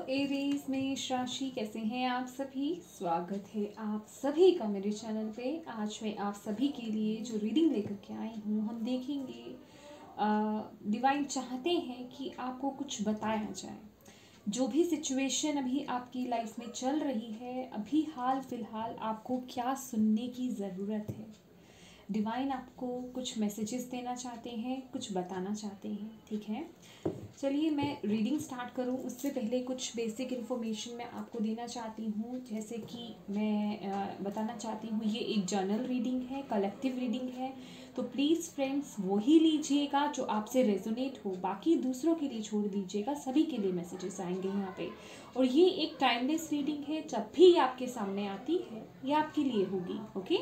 Aries मेष राशि, कैसे हैं आप सभी। स्वागत है आप सभी का मेरे चैनल पे। आज मैं आप सभी के लिए जो रीडिंग लेकर के आई हूँ, हम देखेंगे डिवाइन चाहते हैं कि आपको कुछ बताया जाए। जो भी सिचुएशन अभी आपकी लाइफ में चल रही है, अभी हाल फिलहाल आपको क्या सुनने की ज़रूरत है। डिवाइन आपको कुछ मैसेजेस देना चाहते हैं, कुछ बताना चाहते हैं। ठीक है, चलिए मैं रीडिंग स्टार्ट करूं उससे पहले कुछ बेसिक इन्फॉर्मेशन मैं आपको देना चाहती हूं। जैसे कि मैं बताना चाहती हूं, ये एक जर्नल रीडिंग है, कलेक्टिव रीडिंग है। तो प्लीज़ फ्रेंड्स वही लीजिएगा जो आपसे रेजोनेट हो, बाकी दूसरों के लिए छोड़ दीजिएगा। सभी के लिए मैसेजेस आएंगे यहाँ पे। और ये एक टाइमलेस रीडिंग है, जब भी ये आपके सामने आती है ये आपके लिए होगी। ओके,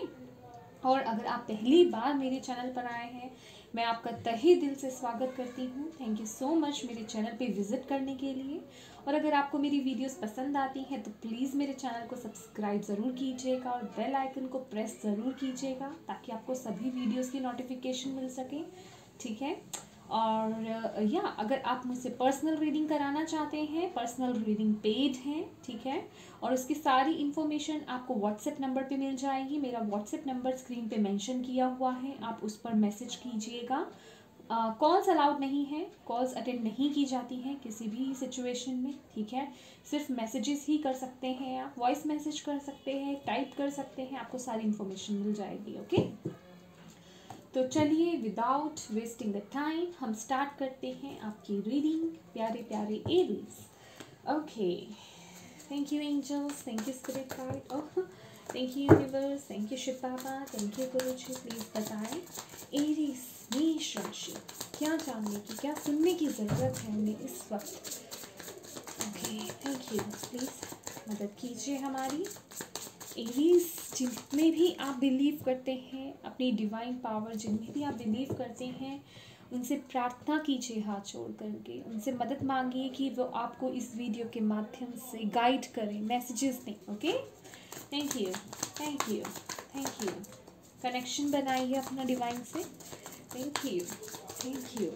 और अगर आप पहली बार मेरे चैनल पर आए हैं, मैं आपका तहे दिल से स्वागत करती हूँ। थैंक यू सो मच मेरे चैनल पे विजिट करने के लिए। और अगर आपको मेरी वीडियोस पसंद आती हैं तो प्लीज़ मेरे चैनल को सब्सक्राइब ज़रूर कीजिएगा और बेल आइकन को प्रेस ज़रूर कीजिएगा, ताकि आपको सभी वीडियोस की नोटिफिकेशन मिल सके। ठीक है, और या अगर आप मुझसे पर्सनल रीडिंग कराना चाहते हैं, पर्सनल रीडिंग पेड है। ठीक है, और उसकी सारी इन्फॉर्मेशन आपको व्हाट्सएप नंबर पे मिल जाएगी। मेरा व्हाट्सएप नंबर स्क्रीन पे मेंशन किया हुआ है, आप उस पर मैसेज कीजिएगा। कॉल्स अलाउड नहीं है, कॉल्स अटेंड नहीं की जाती हैं किसी भी सिचुएशन में। ठीक है, सिर्फ मैसेजेस ही कर सकते हैं, आप वॉइस मैसेज कर सकते हैं, टाइप कर सकते हैं, आपको सारी इन्फॉर्मेशन मिल जाएगी। ओके, तो चलिए विदाउट वेस्टिंग द टाइम हम स्टार्ट करते हैं आपकी रीडिंग, प्यारे प्यारे Aries. Okay, thank you angels, thank you spirit guide, oh thank you universe, thank you Shiv Baba, thank you Guruji. Please बताएं एरीज मेष राशि, क्या जानने की, क्या सुनने की ज़रूरत है हमें इस वक्त। ओके, थैंक यू, प्लीज़ मदद कीजिए हमारी। एरीज, जिनमें भी आप बिलीव करते हैं अपनी डिवाइन पावर, जिनमें भी आप बिलीव करते हैं, उनसे प्रार्थना कीजिए हाथ जोड़ करके, उनसे मदद मांगिए कि वो आपको इस वीडियो के माध्यम से गाइड करें, मैसेजेस दें। Okay, thank you, thank you, thank you. Connection बनाइए अपना डिवाइन से। Thank you, thank you.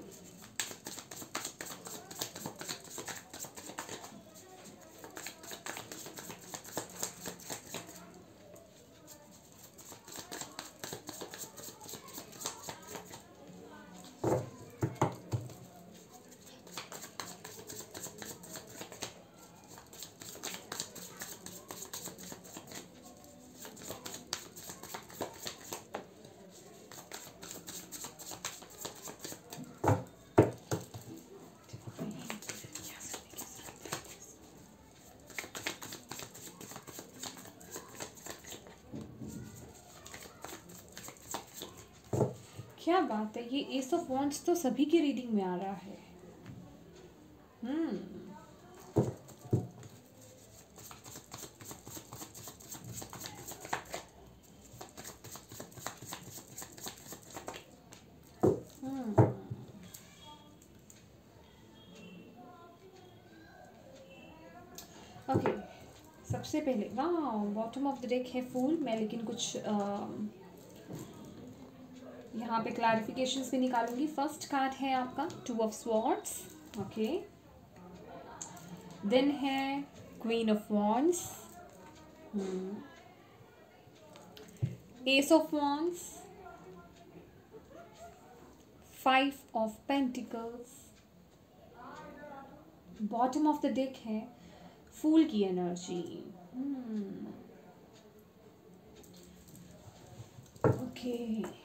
क्या बात है, ये एस ऑफ वॉन्ड्स तो सभी की रीडिंग में आ रहा है। ओके, सबसे पहले वाह, बॉटम ऑफ द डेक है फूल। मैं लेकिन कुछ यहाँ पे क्लैरिफिकेशंस भी निकालूंगी। फर्स्ट कार्ड है आपका two of swords. Okay, then है queen of wands, ace of wands, five of pentacles. Bottom of the deck है फूल की energy. Okay,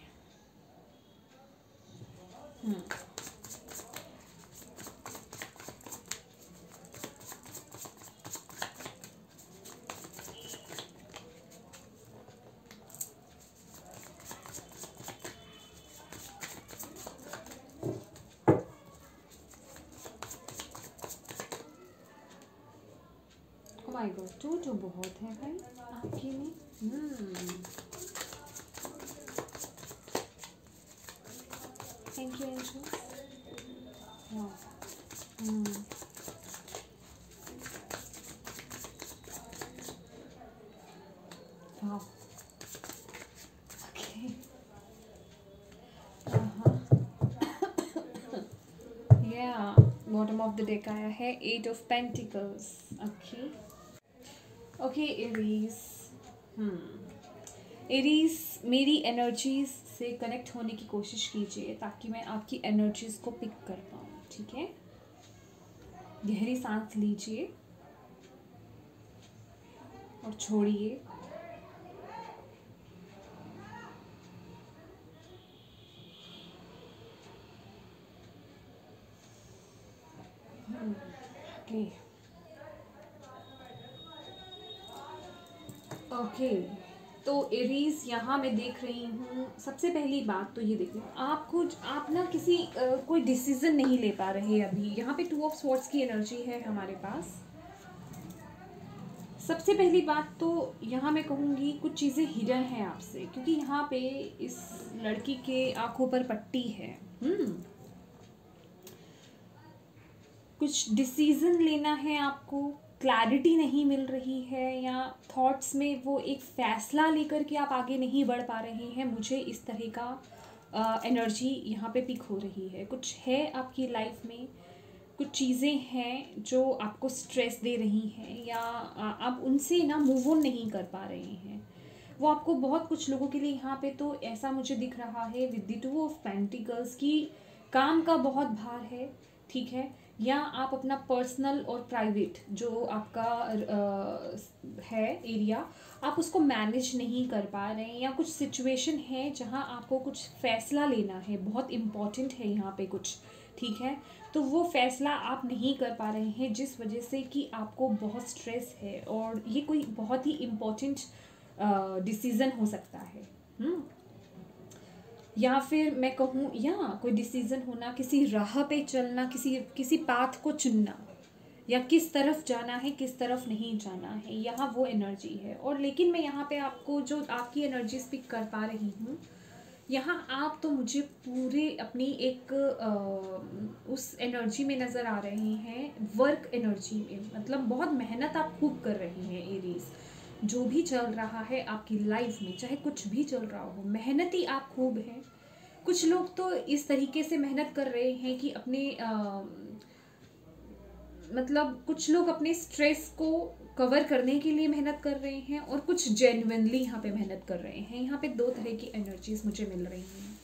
my god, two बहुत है भाई आपके में। Thank you angel. वाह, okay, yeah bottom bottom of the deck आया है 8 ऑफ पेंटिकल्स। ओके एरीज, एरीज मेरी एनर्जीज से कनेक्ट होने की कोशिश कीजिए ताकि मैं आपकी एनर्जीज को पिक कर पाऊँ, ठीक है। गहरी सांस लीजिए और छोड़िए। ओके तो एरीज यहाँ मैं देख रही हूँ, सबसे पहली बात तो ये देखिए आप ना किसी कोई डिसीजन नहीं ले पा रहे अभी। यहाँ पे 2 ऑफ स्वॉर्ड्स की एनर्जी है हमारे पास। सबसे पहली बात तो यहाँ मैं कहूँगी कुछ चीज़ें हिडन हैं आपसे, क्योंकि यहाँ पे इस लड़की के आंखों पर पट्टी है। कुछ डिसीजन लेना है आपको, क्लैरिटी नहीं मिल रही है, या थॉट्स में वो एक फ़ैसला लेकर के आप आगे नहीं बढ़ पा रहे हैं। मुझे इस तरह का एनर्जी यहाँ पे पिक हो रही है। कुछ है आपकी लाइफ में, कुछ चीज़ें हैं जो आपको स्ट्रेस दे रही हैं, या आप उनसे ना मूव ऑन नहीं कर पा रहे हैं। वो आपको बहुत कुछ लोगों के लिए यहाँ पे तो ऐसा मुझे दिख रहा है विद द 2 ऑफ पेंटिकल्स की काम का बहुत भार है, ठीक है। या आप अपना पर्सनल और प्राइवेट जो आपका है एरिया, आप उसको मैनेज नहीं कर पा रहे हैं, या कुछ सिचुएशन है जहां आपको कुछ फ़ैसला लेना है, बहुत इम्पॉर्टेंट है यहाँ पे कुछ, ठीक है। तो वो फ़ैसला आप नहीं कर पा रहे हैं जिस वजह से कि आपको बहुत स्ट्रेस है, और ये कोई बहुत ही इम्पॉर्टेंट डिसीज़न हो सकता है। या फिर मैं कहूँ या कोई डिसीज़न होना, किसी राह पे चलना, किसी पाथ को चुनना, या किस तरफ जाना है किस तरफ नहीं जाना है, यहाँ वो एनर्जी है। और लेकिन मैं यहाँ पे आपको जो आपकी एनर्जी पिक कर पा रही हूँ, यहाँ आप तो मुझे पूरे अपनी एक उस एनर्जी में नज़र आ रहे हैं, वर्क एनर्जी में, मतलब बहुत मेहनत आप खूब कर रही हैं एरीज। जो भी चल रहा है आपकी लाइफ में, चाहे कुछ भी चल रहा हो, मेहनती आप खूब हैं। कुछ लोग तो इस तरीके से मेहनत कर रहे हैं कि अपने मतलब कुछ लोग अपने स्ट्रेस को कवर करने के लिए मेहनत कर रहे हैं, और कुछ जेन्युइनली यहाँ पे मेहनत कर रहे हैं। यहाँ पे 2 तरह की एनर्जीज मुझे मिल रही हैं,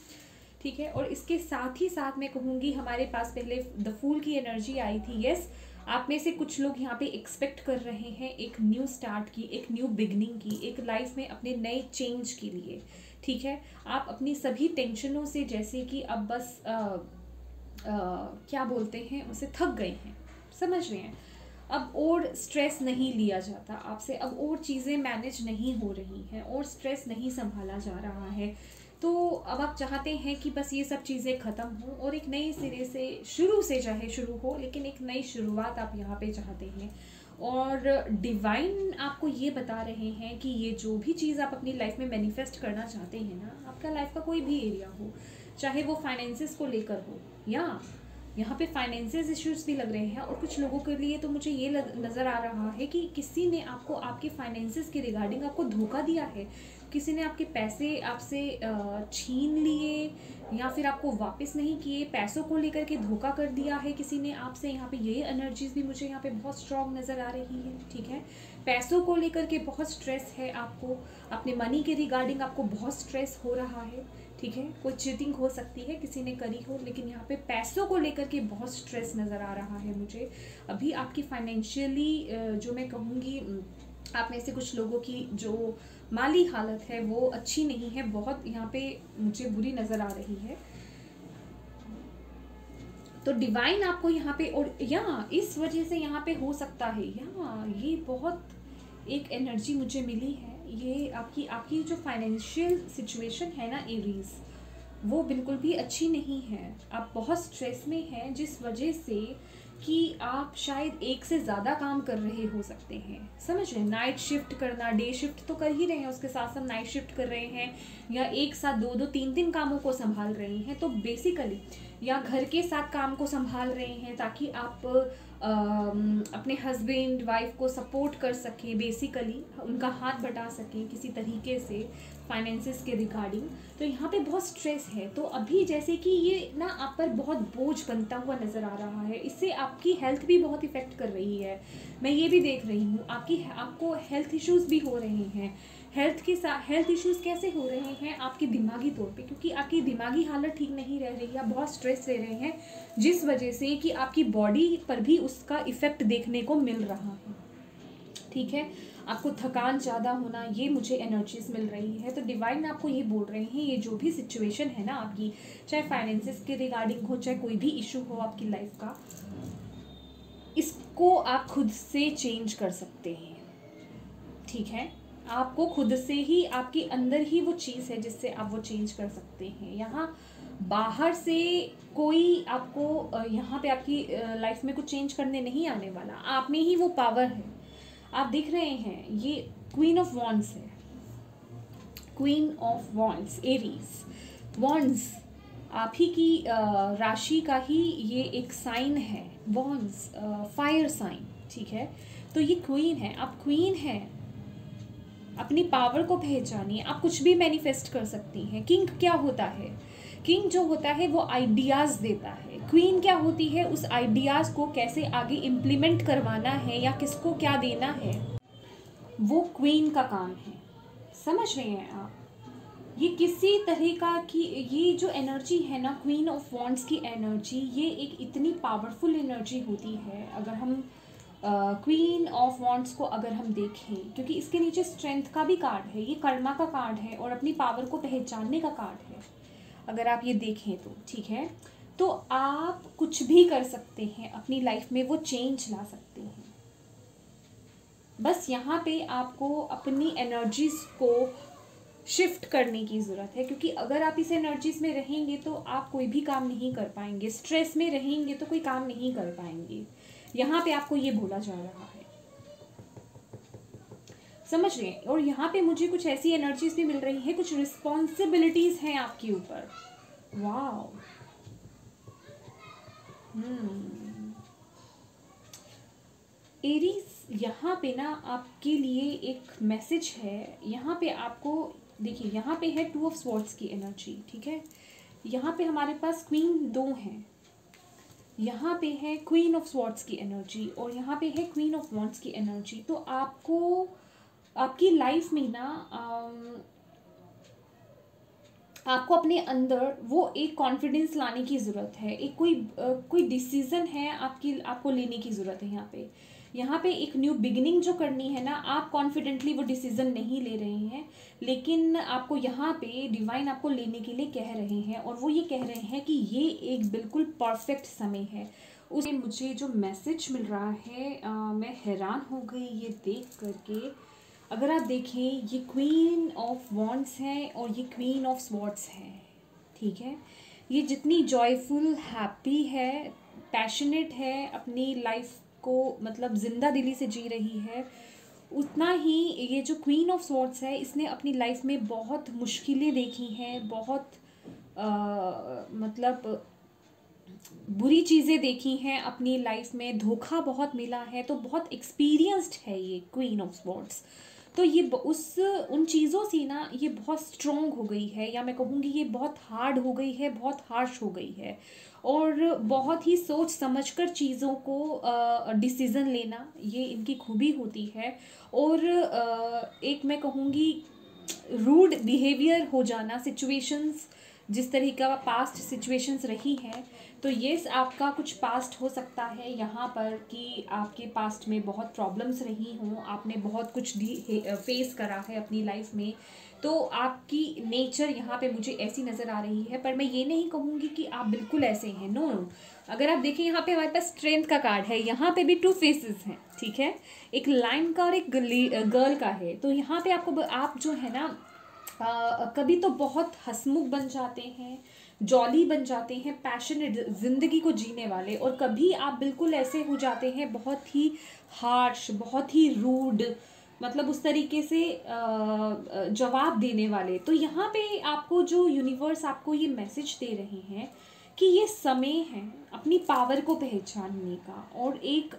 ठीक है। और इसके साथ ही साथ मैं कहूँगी हमारे पास पहले द फूल की एनर्जी आई थी। यस, आप में से कुछ लोग यहाँ पे एक्सपेक्ट कर रहे हैं एक न्यू स्टार्ट की, एक न्यू बिगनिंग की, एक लाइफ में अपने नए चेंज के लिए, ठीक है। आप अपनी सभी टेंशनों से, जैसे कि अब बस क्या बोलते हैं उसे, थक गए हैं, समझ रहे हैं। अब और स्ट्रेस नहीं लिया जाता आपसे, अब और चीज़ें मैनेज नहीं हो रही हैं, और स्ट्रेस नहीं संभाला जा रहा है। तो अब आप चाहते हैं कि बस ये सब चीज़ें ख़त्म हों और एक नए सिरे से शुरू से चाहे शुरू हो, लेकिन एक नई शुरुआत आप यहाँ पे चाहते हैं। और डिवाइन आपको ये बता रहे हैं कि ये जो भी चीज़ आप अपनी लाइफ में मैनिफेस्ट करना चाहते हैं ना, आपका लाइफ का कोई भी एरिया हो, चाहे वो फाइनेंसेस को लेकर हो, या यहाँ पे फाइनेंशियल इश्यूज भी लग रहे हैं। और कुछ लोगों के लिए तो मुझे ये नज़र आ रहा है कि किसी ने आपको आपके फाइनेंसेस के रिगार्डिंग आपको धोखा दिया है, किसी ने आपके पैसे आपसे छीन लिए, या फिर आपको वापस नहीं किए, पैसों को लेकर के धोखा कर दिया है किसी ने आपसे। यहाँ पे ये एनर्जीज भी मुझे यहाँ पे बहुत स्ट्रॉन्ग नज़र आ रही है, ठीक है। पैसों को लेकर के बहुत स्ट्रेस है आपको, अपने मनी के रिगार्डिंग आपको बहुत स्ट्रेस हो रहा है, ठीक है। कोई चीटिंग हो सकती है, किसी ने करी हो, लेकिन यहाँ पे पैसों को लेकर के बहुत स्ट्रेस नज़र आ रहा है मुझे। अभी आपकी फाइनेंशियली जो मैं कहूँगी, आप में से कुछ लोगों की जो माली हालत है वो अच्छी नहीं है, बहुत यहाँ पे मुझे बुरी नज़र आ रही है। तो डिवाइन आपको यहाँ पे, और या इस वजह से यहाँ पे हो सकता है, या ये बहुत एक एनर्जी मुझे मिली है, ये आपकी जो फाइनेंशियल सिचुएशन है ना एरीज, वो बिल्कुल भी अच्छी नहीं है। आप बहुत स्ट्रेस में हैं, जिस वजह से कि आप शायद एक से ज़्यादा काम कर रहे हो सकते हैं, समझ रहे हैं। नाइट शिफ्ट करना, डे शिफ्ट तो कर ही रहे हैं, उसके साथ साथ नाइट शिफ्ट कर रहे हैं, या एक साथ 2-2, 3-3 कामों को संभाल रहे हैं। तो बेसिकली या घर के साथ काम को संभाल रहे हैं ताकि आप अपने हस्बैंड वाइफ को सपोर्ट कर सकें, बेसिकली उनका हाथ बटा सकें किसी तरीके से। फाइनेंसेस के रिगार्डिंग। तो यहाँ पे बहुत स्ट्रेस है, तो अभी जैसे कि ये ना आप पर बहुत बोझ बनता हुआ नज़र आ रहा है, इससे आपकी हेल्थ भी बहुत इफ़ेक्ट कर रही है। मैं ये भी देख रही हूँ आपको हेल्थ इश्यूज़ भी हो रहे हैं। हेल्थ इश्यूज़ कैसे हो रहे हैं? आपके दिमागी तौर पे, क्योंकि आपकी दिमागी हालत ठीक नहीं रह रही है, आप बहुत स्ट्रेस ले रहे हैं, जिस वजह से कि आपकी बॉडी पर भी उसका इफ़ेक्ट देखने को मिल रहा है। ठीक है, आपको थकान ज़्यादा होना, ये मुझे एनर्जीज मिल रही है। तो डिवाइन आपको ये बोल रहे हैं, ये जो भी सिचुएशन है ना आपकी, चाहे फाइनेंसेस के रिगार्डिंग हो, चाहे कोई भी इशू हो आपकी लाइफ का, इसको आप खुद से चेंज कर सकते हैं। ठीक है, आपको खुद से ही, आपके अंदर ही वो चीज़ है जिससे आप वो चेंज कर सकते हैं। यहाँ बाहर से कोई आपको यहाँ पे आपकी लाइफ में कुछ चेंज करने नहीं आने वाला, आप में ही वो पावर है। आप देख रहे हैं ये क्वीन ऑफ वॉन्ड्स है, queen of wands, Aries. Wands आप ही की राशि का ही ये एक साइन है, वॉन्ड्स फायर साइन। ठीक है, तो ये क्वीन है, आप क्वीन हैं। अपनी पावर को पहचानिए, आप कुछ भी मैनिफेस्ट कर सकती हैं। किंग क्या होता है? किंग जो होता है वो आइडियाज़ देता है। क्वीन क्या होती है? उस आइडियाज़ को कैसे आगे इम्प्लीमेंट करवाना है या किसको क्या देना है, वो क्वीन का काम है। समझ रहे हैं आप? ये किसी तरह का कि ये जो एनर्जी है ना, क्वीन ऑफ वॉन्ड्स की एनर्जी, ये एक इतनी पावरफुल एनर्जी होती है। अगर हम क्वीन ऑफ वॉन्ड्स को अगर हम देखें, क्योंकि इसके नीचे स्ट्रेंथ का भी कार्ड है, ये कर्मा का कार्ड है और अपनी पावर को पहचानने का कार्ड है, अगर आप ये देखें तो। ठीक है, तो आप कुछ भी कर सकते हैं अपनी लाइफ में, वो चेंज ला सकते हैं। बस यहाँ पे आपको अपनी एनर्जीज को शिफ्ट करने की ज़रूरत है, क्योंकि अगर आप इस एनर्जीज में रहेंगे तो आप कोई भी काम नहीं कर पाएंगे। स्ट्रेस में रहेंगे तो कोई काम नहीं कर पाएंगे। यहाँ पे आपको ये बोला जा रहा है, समझ रहे हैं? और यहाँ पे मुझे कुछ ऐसी एनर्जीज भी मिल रही है, कुछ रिस्पॉन्सिबिलिटीज हैं आपके ऊपर। वाओ, एरीज, यहाँ पे ना आपके लिए एक मैसेज है। यहाँ पे आपको देखिए, यहाँ पे है टू ऑफ स्वॉर्ड्स की एनर्जी। ठीक है, यहाँ पे हमारे पास क्वीन दो हैं, यहाँ पे है क्वीन ऑफ स्वॉर्ड्स की एनर्जी और यहाँ पे है क्वीन ऑफ वॉन्ड्स की एनर्जी। तो आपको आपकी लाइफ में ना आपको अपने अंदर वो एक कॉन्फिडेंस लाने की ज़रूरत है। एक कोई डिसीज़न है आपको लेने की ज़रूरत है। यहाँ पे एक न्यू बिगिनिंग जो करनी है ना, आप कॉन्फिडेंटली वो डिसीज़न नहीं ले रहे हैं, लेकिन आपको यहाँ पे डिवाइन आपको लेने के लिए कह रहे हैं और वो ये कह रहे हैं कि ये एक बिल्कुल परफेक्ट समय है। उसमें मुझे जो मैसेज मिल रहा है मैं हैरान हो गई ये देख करके। अगर आप देखें, ये क्वीन ऑफ वॉन्ड्स है और ये क्वीन ऑफ स्वॉर्ड्स है। ठीक है, ये जितनी जॉयफुल, हैप्पी है, पैशनेट है, अपनी लाइफ को मतलब जिंदा दिली से जी रही है, उतना ही ये जो क्वीन ऑफ स्वॉर्ड्स है, इसने अपनी लाइफ में बहुत मुश्किलें देखी हैं, बहुत मतलब बुरी चीज़ें देखी हैं अपनी लाइफ में, धोखा बहुत मिला है, तो बहुत एक्सपीरियंस्ड है ये क्वीन ऑफ स्वॉर्ड्स। तो ये उन चीज़ों से ना ये बहुत स्ट्रॉन्ग हो गई है, या मैं कहूँगी ये बहुत हार्ड हो गई है, बहुत हार्श हो गई है, और बहुत ही सोच समझकर चीज़ों को डिसीज़न लेना, ये इनकी खूबी होती है। और एक मैं कहूँगी रूड बिहेवियर हो जाना, सिचुएशंस जिस तरह का पास्ट सिचुएशंस रही हैं, तो ये आपका कुछ पास्ट हो सकता है यहाँ पर कि आपके पास्ट में बहुत प्रॉब्लम्स रही हों, आपने बहुत कुछ फेस करा है अपनी लाइफ में, तो आपकी नेचर यहाँ पे मुझे ऐसी नज़र आ रही है। पर मैं ये नहीं कहूँगी कि आप बिल्कुल ऐसे हैं, नो। अगर आप देखें, यहाँ पे हमारे पास स्ट्रेंथ का कार्ड है, यहाँ पे भी टू फेसेस हैं। ठीक है, एक लाइन का और एक गर्ल का है। तो यहाँ पे आप जो है ना कभी तो बहुत हंसमुख बन जाते हैं, जॉली बन जाते हैं, पैशनेट ज़िंदगी को जीने वाले, और कभी आप बिल्कुल ऐसे हो जाते हैं बहुत ही हार्श, बहुत ही रूड, मतलब उस तरीके से जवाब देने वाले। तो यहाँ पे आपको जो यूनिवर्स आपको ये मैसेज दे रहे हैं कि ये समय है अपनी पावर को पहचानने का, और एक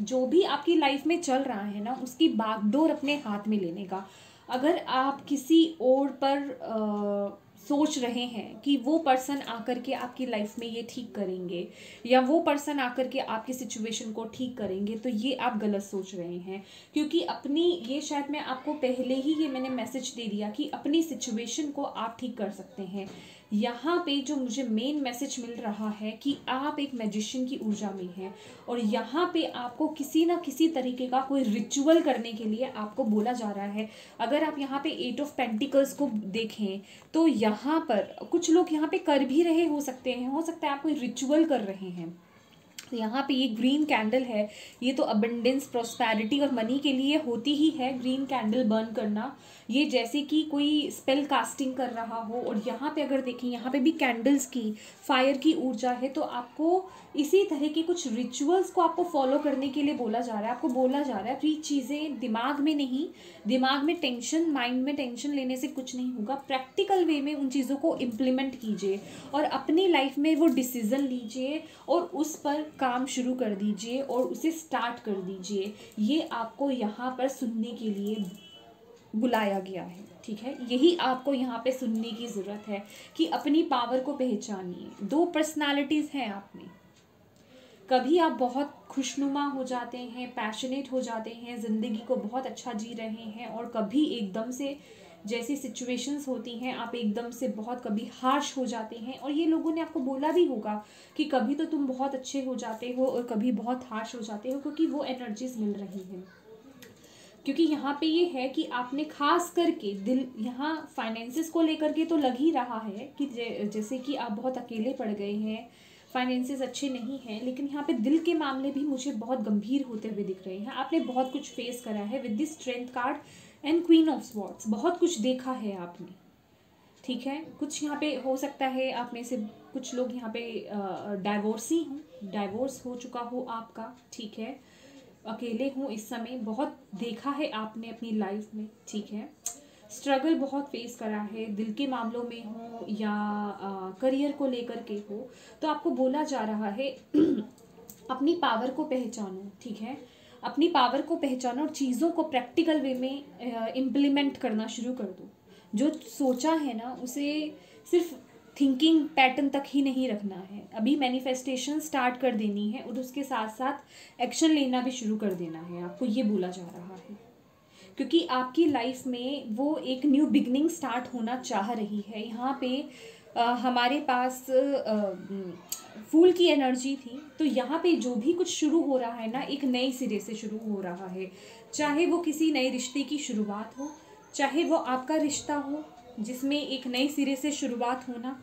जो भी आपकी लाइफ में चल रहा है ना, उसकी बागडोर अपने हाथ में लेने का। अगर आप किसी और पर सोच रहे हैं कि वो पर्सन आकर के आपकी लाइफ में ये ठीक करेंगे या वो पर्सन आकर के आपकी सिचुएशन को ठीक करेंगे, तो ये आप गलत सोच रहे हैं। क्योंकि अपनी, ये शायद मैं आपको पहले ही ये मैंने मैसेज दे दिया कि अपनी सिचुएशन को आप ठीक कर सकते हैं। यहाँ पे जो मुझे मेन मैसेज मिल रहा है कि आप एक मैजिशियन की ऊर्जा में हैं और यहाँ पे आपको किसी ना किसी तरीके का कोई रिचुअल करने के लिए आपको बोला जा रहा है। अगर आप यहाँ पे 8 ऑफ पेंटिकल्स को देखें तो यहाँ पर कुछ लोग यहाँ पे कर भी रहे हो सकते हैं, हो सकता है आप कोई रिचुअल कर रहे हैं। तो यहाँ पे ये ग्रीन कैंडल है, ये तो अबंडेंस, प्रॉस्पेरिटी और मनी के लिए होती ही है ग्रीन कैंडल बर्न करना। ये जैसे कि कोई स्पेल कास्टिंग कर रहा हो। और यहाँ पे अगर देखें, यहाँ पे भी कैंडल्स की, फायर की ऊर्जा है। तो आपको इसी तरह के कुछ रिचुअल्स को आपको फॉलो करने के लिए बोला जा रहा है। आपको बोला जा रहा है फ्री चीज़ें दिमाग में नहीं, दिमाग में टेंशन, माइंड में टेंशन लेने से कुछ नहीं होगा। प्रैक्टिकल वे में उन चीज़ों को इम्प्लीमेंट कीजिए और अपनी लाइफ में वो डिसीज़न लीजिए और उस पर काम शुरू कर दीजिए और उसे स्टार्ट कर दीजिए। ये आपको यहाँ पर सुनने के लिए बुलाया गया है, ठीक है। यही आपको यहाँ पे सुनने की ज़रूरत है कि अपनी पावर को पहचानिए। 2 पर्सनालिटीज़ हैं आप में। कभी आप बहुत खुशनुमा हो जाते हैं, पैशनेट हो जाते हैं, ज़िंदगी को बहुत अच्छा जी रहे हैं, और कभी एकदम से जैसी सिचुएशंस होती हैं आप एकदम से बहुत कभी हार्श हो जाते हैं। और ये लोगों ने आपको बोला भी होगा कि कभी तो तुम बहुत अच्छे हो जाते हो और कभी बहुत हार्श हो जाते हो, क्योंकि वो एनर्जीज मिल रही हैं। क्योंकि यहाँ पे ये है कि आपने खास करके दिल, यहाँ फाइनेंसेस को लेकर के तो लग ही रहा है कि जैसे कि आप बहुत अकेले पड़ गए हैं, फाइनेंसेस अच्छे नहीं हैं। लेकिन यहाँ पे दिल के मामले भी मुझे बहुत गंभीर होते हुए दिख रहे हैं। आपने बहुत कुछ फेस करा है with this strength card and queen of swords. बहुत कुछ देखा है आपने, ठीक है। कुछ यहाँ पे हो सकता है आप में से कुछ लोग यहाँ पे डाइवोर्सी हों, डाइवोर्स हो चुका हो आपका, ठीक है। अकेले हूँ इस समय, बहुत देखा है आपने अपनी लाइफ में, ठीक है। स्ट्रगल बहुत फेस करा है, दिल के मामलों में हो या करियर को लेकर के हो। तो आपको बोला जा रहा है अपनी पावर को पहचानो, ठीक है। अपनी पावर को पहचानो और चीज़ों को प्रैक्टिकल वे में इम्प्लीमेंट करना शुरू कर दो। जो सोचा है ना उसे सिर्फ थिंकिंग पैटर्न तक ही नहीं रखना है। अभी मैनिफेस्टेशन स्टार्ट कर देनी है और उसके साथ साथ एक्शन लेना भी शुरू कर देना है, आपको ये बोला जा रहा है। क्योंकि आपकी लाइफ में वो एक न्यू बिगनिंग स्टार्ट होना चाह रही है। यहाँ पे हमारे पास फूल की एनर्जी थी, तो यहाँ पे जो भी कुछ शुरू हो रहा है ना, एक नए सिरे से शुरू हो रहा है। चाहे वो किसी नए रिश्ते की शुरुआत हो, चाहे वो आपका रिश्ता हो जिसमें एक नए सिरे से शुरुआत होना,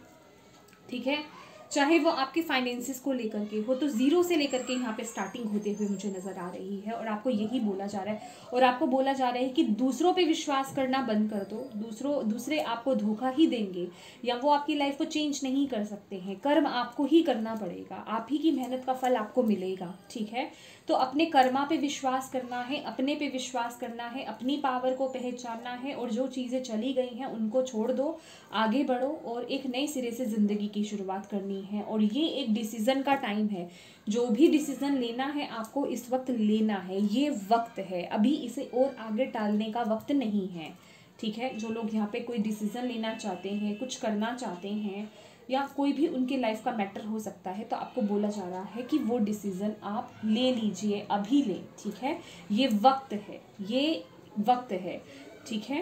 ठीक है। चाहे वो आपके फाइनेंसेस को लेकर के हो, तो ज़ीरो से लेकर के यहाँ पे स्टार्टिंग होते हुए मुझे नज़र आ रही है। और आपको यही बोला जा रहा है, और आपको बोला जा रहा है कि दूसरों पे विश्वास करना बंद कर दो। दूसरे आपको धोखा ही देंगे या वो आपकी लाइफ को चेंज नहीं कर सकते हैं। कर्म आपको ही करना पड़ेगा, आप ही की मेहनत का फल आपको मिलेगा, ठीक है। तो अपने कर्मा पे विश्वास करना है, अपने पे विश्वास करना है, अपनी पावर को पहचानना है, और जो चीज़ें चली गई हैं उनको छोड़ दो, आगे बढ़ो और एक नए सिरे से ज़िंदगी की शुरुआत करनी है। और ये एक डिसीज़न का टाइम है। जो भी डिसीज़न लेना है आपको इस वक्त लेना है, ये वक्त है, अभी इसे और आगे टालने का वक्त नहीं है, ठीक है। जो लोग यहाँ पे कोई डिसीज़न लेना चाहते हैं, कुछ करना चाहते हैं, या कोई भी उनके लाइफ का मैटर हो सकता है, तो आपको बोला जा रहा है कि वो डिसीज़न आप ले लीजिए, अभी लें, ठीक है। ये वक्त है, ये वक्त है, ठीक है।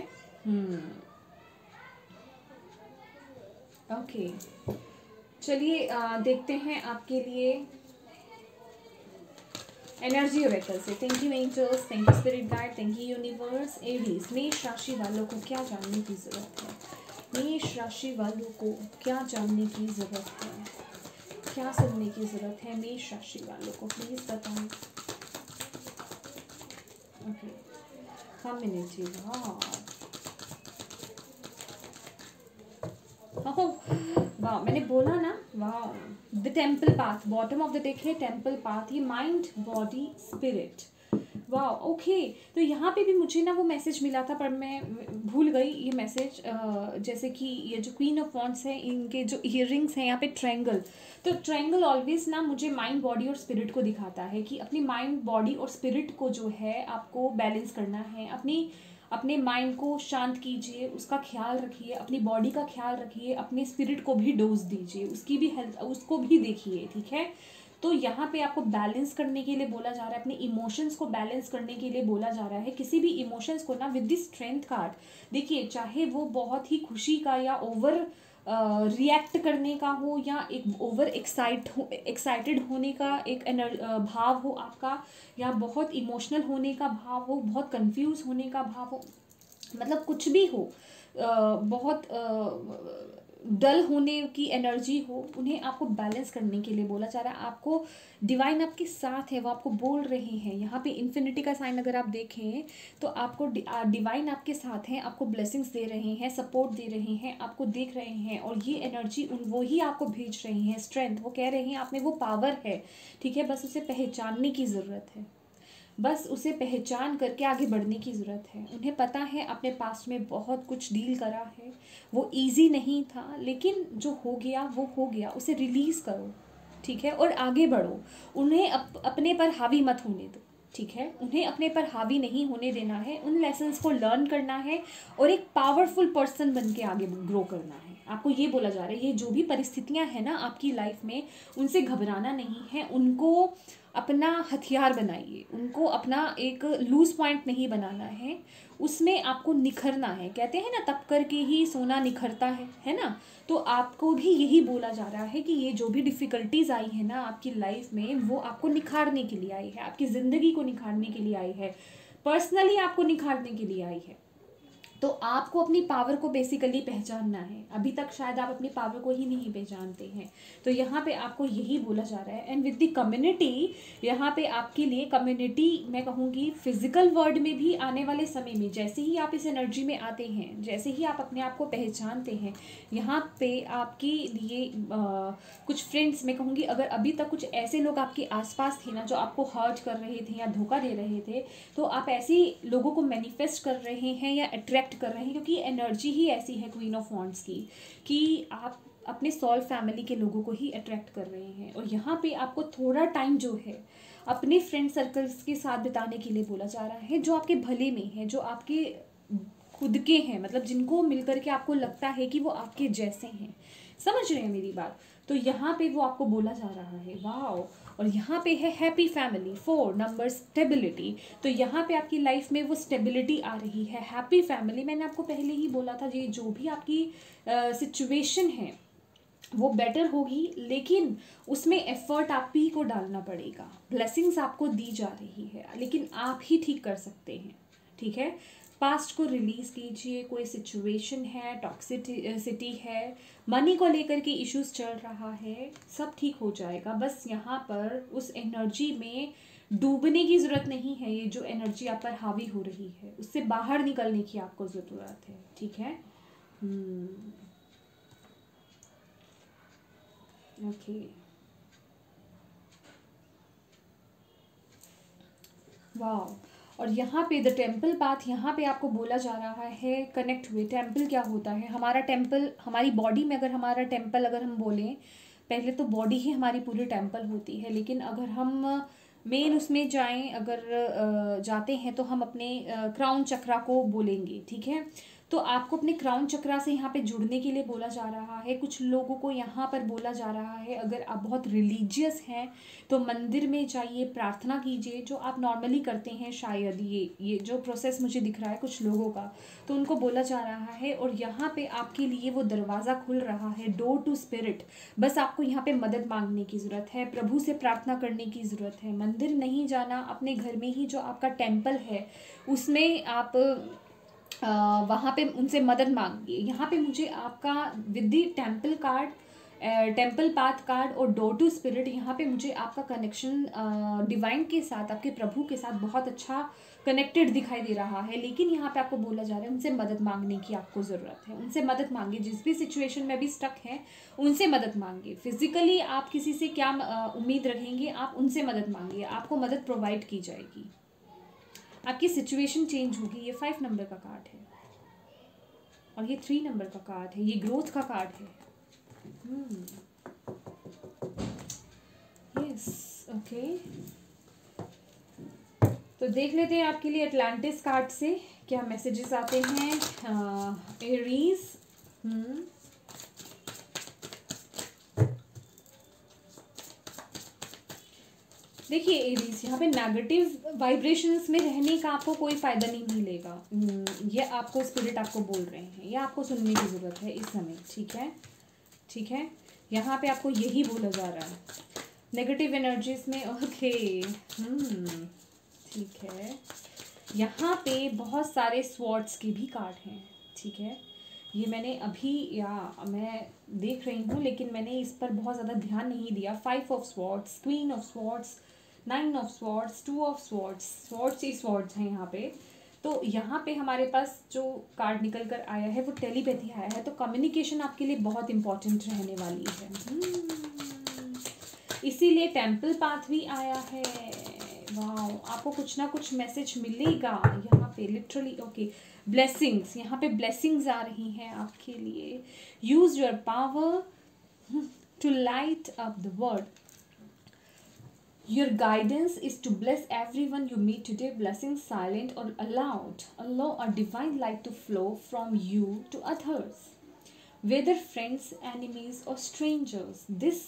ओके, चलिए देखते हैं आपके लिए एनर्जी ओरेकल से। Thank you angels, thank you spirit guide, thank you universe. Aries, मेष राशि वालों को क्या जानने की ज़रूरत है? मेष राशि वालों को क्या जानने की ज़रूरत है, क्या सुनने की ज़रूरत है मेष राशि वालों को, प्लीज़ बताएं। ओके, कम्युनिटी, वाह, मैंने बोला ना, वाह। The temple path, bottom of the deck है टेम्पल पाथ, ये माइंड, बॉडी, स्पिरिट, वाह। ओके, तो यहाँ पे भी मुझे ना वो मैसेज मिला था पर मैं भूल गई ये मैसेज। जैसे कि ये जो क्वीन ऑफ वॉन्ड्स है, इनके जो ईयररिंग्स हैं यहाँ पे ट्रायंगल, तो ट्रायंगल ऑलवेज ना मुझे माइंड, बॉडी और स्पिरिट को दिखाता है कि अपनी माइंड, बॉडी और स्पिरिट को जो है आपको बैलेंस करना है। अपने माइंड को शांत कीजिए, उसका ख्याल रखिए, अपनी बॉडी का ख्याल रखिए, अपने स्पिरिट को भी डोज दीजिए, उसकी भी हेल्थ उसको भी देखिए, ठीक है। तो यहाँ पे आपको बैलेंस करने के लिए बोला जा रहा है, अपने इमोशंस को बैलेंस करने के लिए बोला जा रहा है। किसी भी इमोशंस को ना विद द स्ट्रेंथ कार्ड देखिए, चाहे वो बहुत ही खुशी का या ओवर रिएक्ट करने का हो या एक ओवर एक्साइटेड होने का एक भाव हो आपका, या बहुत इमोशनल होने का भाव हो, बहुत कंफ्यूज होने का भाव हो, मतलब कुछ भी हो, बहुत डल होने की एनर्जी हो, उन्हें आपको बैलेंस करने के लिए बोला जा रहा है। आपको डिवाइन आपके साथ है, वो आपको बोल रहे हैं। यहाँ पे इन्फिनिटी का साइन अगर आप देखें तो आपको डिवाइन आपके साथ हैं, आपको ब्लेसिंग्स दे रहे हैं, सपोर्ट दे रहे हैं, आपको देख रहे हैं, और ये एनर्जी वो ही आपको भेज रहे हैं, स्ट्रेंथ। वो कह रहे हैं आप में वो पावर है, ठीक है, बस उसे पहचानने की ज़रूरत है, बस उसे पहचान करके आगे बढ़ने की ज़रूरत है। उन्हें पता है आपने पास्ट में बहुत कुछ डील करा है, वो इजी नहीं था, लेकिन जो हो गया वो हो गया, उसे रिलीज़ करो, ठीक है, और आगे बढ़ो। उन्हें अपने पर हावी मत होने दो, ठीक है, उन्हें अपने पर हावी नहीं होने देना है, उन लेसन्स को लर्न करना है और एक पावरफुल पर्सन बन के आगे ग्रो करना है। आपको ये बोला जा रहा है, ये जो भी परिस्थितियां हैं ना आपकी लाइफ में, उनसे घबराना नहीं है, उनको अपना हथियार बनाइए, उनको अपना एक लूज पॉइंट नहीं बनाना है, उसमें आपको निखरना है। कहते हैं ना, तप करके ही सोना निखरता है ना। तो आपको भी यही बोला जा रहा है कि ये जो भी डिफ़िकल्टीज आई है ना आपकी लाइफ में, वो आपको निखारने के लिए आई है, आपकी ज़िंदगी को निखारने के लिए आई है, पर्सनली आपको निखारने के लिए आई है। तो आपको अपनी पावर को बेसिकली पहचानना है। अभी तक शायद आप अपनी पावर को ही नहीं पहचानते हैं, तो यहाँ पे आपको यही बोला जा रहा है। एंड विद द कम्युनिटी, यहाँ पे आपके लिए कम्युनिटी, मैं कहूँगी फिजिकल वर्ल्ड में भी आने वाले समय में, जैसे ही आप इस एनर्जी में आते हैं, जैसे ही आप अपने आप को पहचानते हैं, यहाँ पे आपके लिए कुछ फ्रेंड्स, मैं कहूँगी अगर अभी तक कुछ ऐसे लोग आपके आसपास थे ना जो आपको हर्ट कर रहे थे या धोखा दे रहे थे, तो आप ऐसे लोगों को मैनिफेस्ट कर रहे हैं या अट्रैक्ट कर रहे हैं, क्योंकि एनर्जी ही ऐसी है क्वीन ऑफ वॉन्ड्स की कि आप अपने सॉल फैमिली के लोगों को ही अट्रैक्ट कर रहे हैं। और यहाँ पे आपको थोड़ा टाइम जो है अपने फ्रेंड सर्कल्स के साथ बिताने के लिए बोला जा रहा है, जो आपके भले में है, जो आपके खुद के हैं, मतलब जिनको मिलकर के आपको लगता है कि वो आपके जैसे हैं। समझ रहे हैं मेरी बात? तो यहाँ पे वो आपको बोला जा रहा है, वाओ। और यहाँ पे है हैप्पी फैमिली, 4 नंबर, स्टेबिलिटी। तो यहाँ पे आपकी लाइफ में वो स्टेबिलिटी आ रही है, हैप्पी फैमिली। मैंने आपको पहले ही बोला था, ये जो भी आपकी सिचुएशन है वो बेटर होगी, लेकिन उसमें एफर्ट आप ही को डालना पड़ेगा। ब्लेसिंग्स आपको दी जा रही है, लेकिन आप ही ठीक कर सकते हैं, ठीक है। पास्ट को रिलीज कीजिए। कोई सिचुएशन है, टॉक्सिसिटी है, मनी को लेकर के इश्यूज चल रहा है, सब ठीक हो जाएगा। बस यहाँ पर उस एनर्जी में डूबने की ज़रूरत नहीं है। ये जो एनर्जी आप पर हावी हो रही है, उससे बाहर निकलने की आपको ज़रूरत है, ठीक है। ओके, वाह। और यहाँ पे द टेम्पल पाथ, यहाँ पे आपको बोला जा रहा है कनेक्ट हुए। टेम्पल क्या होता है? हमारा टेम्पल, हमारी बॉडी में अगर हमारा टेम्पल अगर हम बोलें, पहले तो बॉडी ही हमारी पूरी टेम्पल होती है, लेकिन अगर हम मेन उसमें जाएं, अगर जाते हैं तो हम अपने क्राउन चक्रा को बोलेंगे, ठीक है। तो आपको अपने क्राउन चक्रा से यहाँ पे जुड़ने के लिए बोला जा रहा है। कुछ लोगों को यहाँ पर बोला जा रहा है, अगर आप बहुत रिलीजियस हैं तो मंदिर में जाइए, प्रार्थना कीजिए, जो आप नॉर्मली करते हैं शायद। ये जो प्रोसेस मुझे दिख रहा है कुछ लोगों का, तो उनको बोला जा रहा है। और यहाँ पे आपके लिए वो दरवाज़ा खुल रहा है, डोर टू स्पिरिट। बस आपको यहाँ पे मदद मांगने की ज़रूरत है, प्रभु से प्रार्थना करने की ज़रूरत है। मंदिर नहीं जाना, अपने घर में ही जो आपका टेम्पल है उसमें आप वहाँ पे उनसे मदद मांगिए। यहाँ पे मुझे आपका with the temple card, temple path card और डोर टू स्पिरिट, यहाँ पे मुझे आपका कनेक्शन डिवाइन के साथ, आपके प्रभु के साथ बहुत अच्छा कनेक्टेड दिखाई दे रहा है। लेकिन यहाँ पे आपको बोला जा रहा है उनसे मदद मांगने की आपको ज़रूरत है। उनसे मदद मांगिए, जिस भी सिचुएशन में भी स्टक हैं उनसे मदद मांगिए। फिजिकली आप किसी से क्या उम्मीद रखेंगे, आप उनसे मदद मांगिए, आपको मदद प्रोवाइड की जाएगी, आपकी सिचुएशन चेंज होगी। ये 5 नंबर का कार्ड है और ये 3 नंबर का कार्ड है, ये ग्रोथ का कार्ड है। Yes, okay. तो देख लेते हैं आपके लिए अटलांटिस कार्ड से क्या मैसेजेस आते हैं। एरीज, देखिए एरीज, यहाँ पे नेगेटिव वाइब्रेशंस में रहने का आपको कोई फ़ायदा नहीं मिलेगा। ये आपको स्पिरिट आपको बोल रहे हैं, ये आपको सुनने की ज़रूरत है इस समय, ठीक है, ठीक है। यहाँ पे आपको यही बोला जा रहा है नेगेटिव एनर्जीज में। ओके, ठीक है। यहाँ पे बहुत सारे स्वॉर्ड्स के भी कार्ड हैं, ठीक है। ये मैंने अभी मैं देख रही हूँ, लेकिन मैंने इस पर बहुत ज़्यादा ध्यान नहीं दिया। 5 of swords, queen of swords, 9 of swords, 2 of swords, swords he swords हैं यहाँ पे। तो यहाँ पे हमारे पास जो कार्ड निकल कर आया है वो टेलीपैथी आया है। तो कम्युनिकेशन आपके लिए बहुत इंपॉर्टेंट रहने वाली है। इसीलिए टेम्पल पाथ भी आया है। वाह, आपको कुछ ना कुछ मैसेज मिलेगा यहाँ पे लिटरली। ओके, ब्लेसिंग्स, यहाँ पे ब्लेसिंग्स आ रही हैं आपके लिए। Use your power to light up the world. Your guidance is to bless everyone you meet today. Blessings silent or aloud. Allow a divine light to flow from you to others. Whether friends, enemies or strangers, this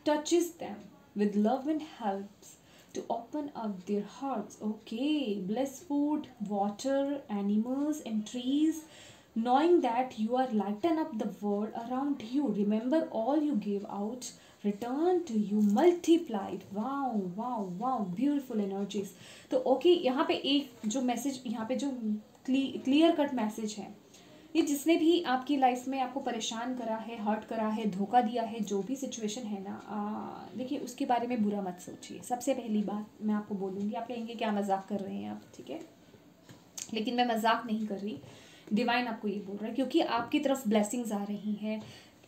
touches them with love and helps to open up their hearts. Okay, bless food, water, animals and trees. Knowing that you are lighten up the world around you. Remember all you gave out return to you multiplied. wow wow wow beautiful energies. तो okay, यहाँ पे एक जो message, यहाँ पे जो clear cut message है, ये जिसने भी आपकी लाइफ में आपको परेशान करा है, हर्ट करा है, धोखा दिया है, जो भी सिचुएशन है ना, देखिए उसके बारे में बुरा मत सोचिए। सबसे पहली बात मैं आपको बोलूँगी, आप कहेंगे क्या मजाक कर रहे हैं आप, ठीक है, लेकिन मैं मजाक नहीं कर रही। डिवाइन आपको ये बोल रहा है क्योंकि आपकी तरफ ब्लेसिंग्स आ रही हैं,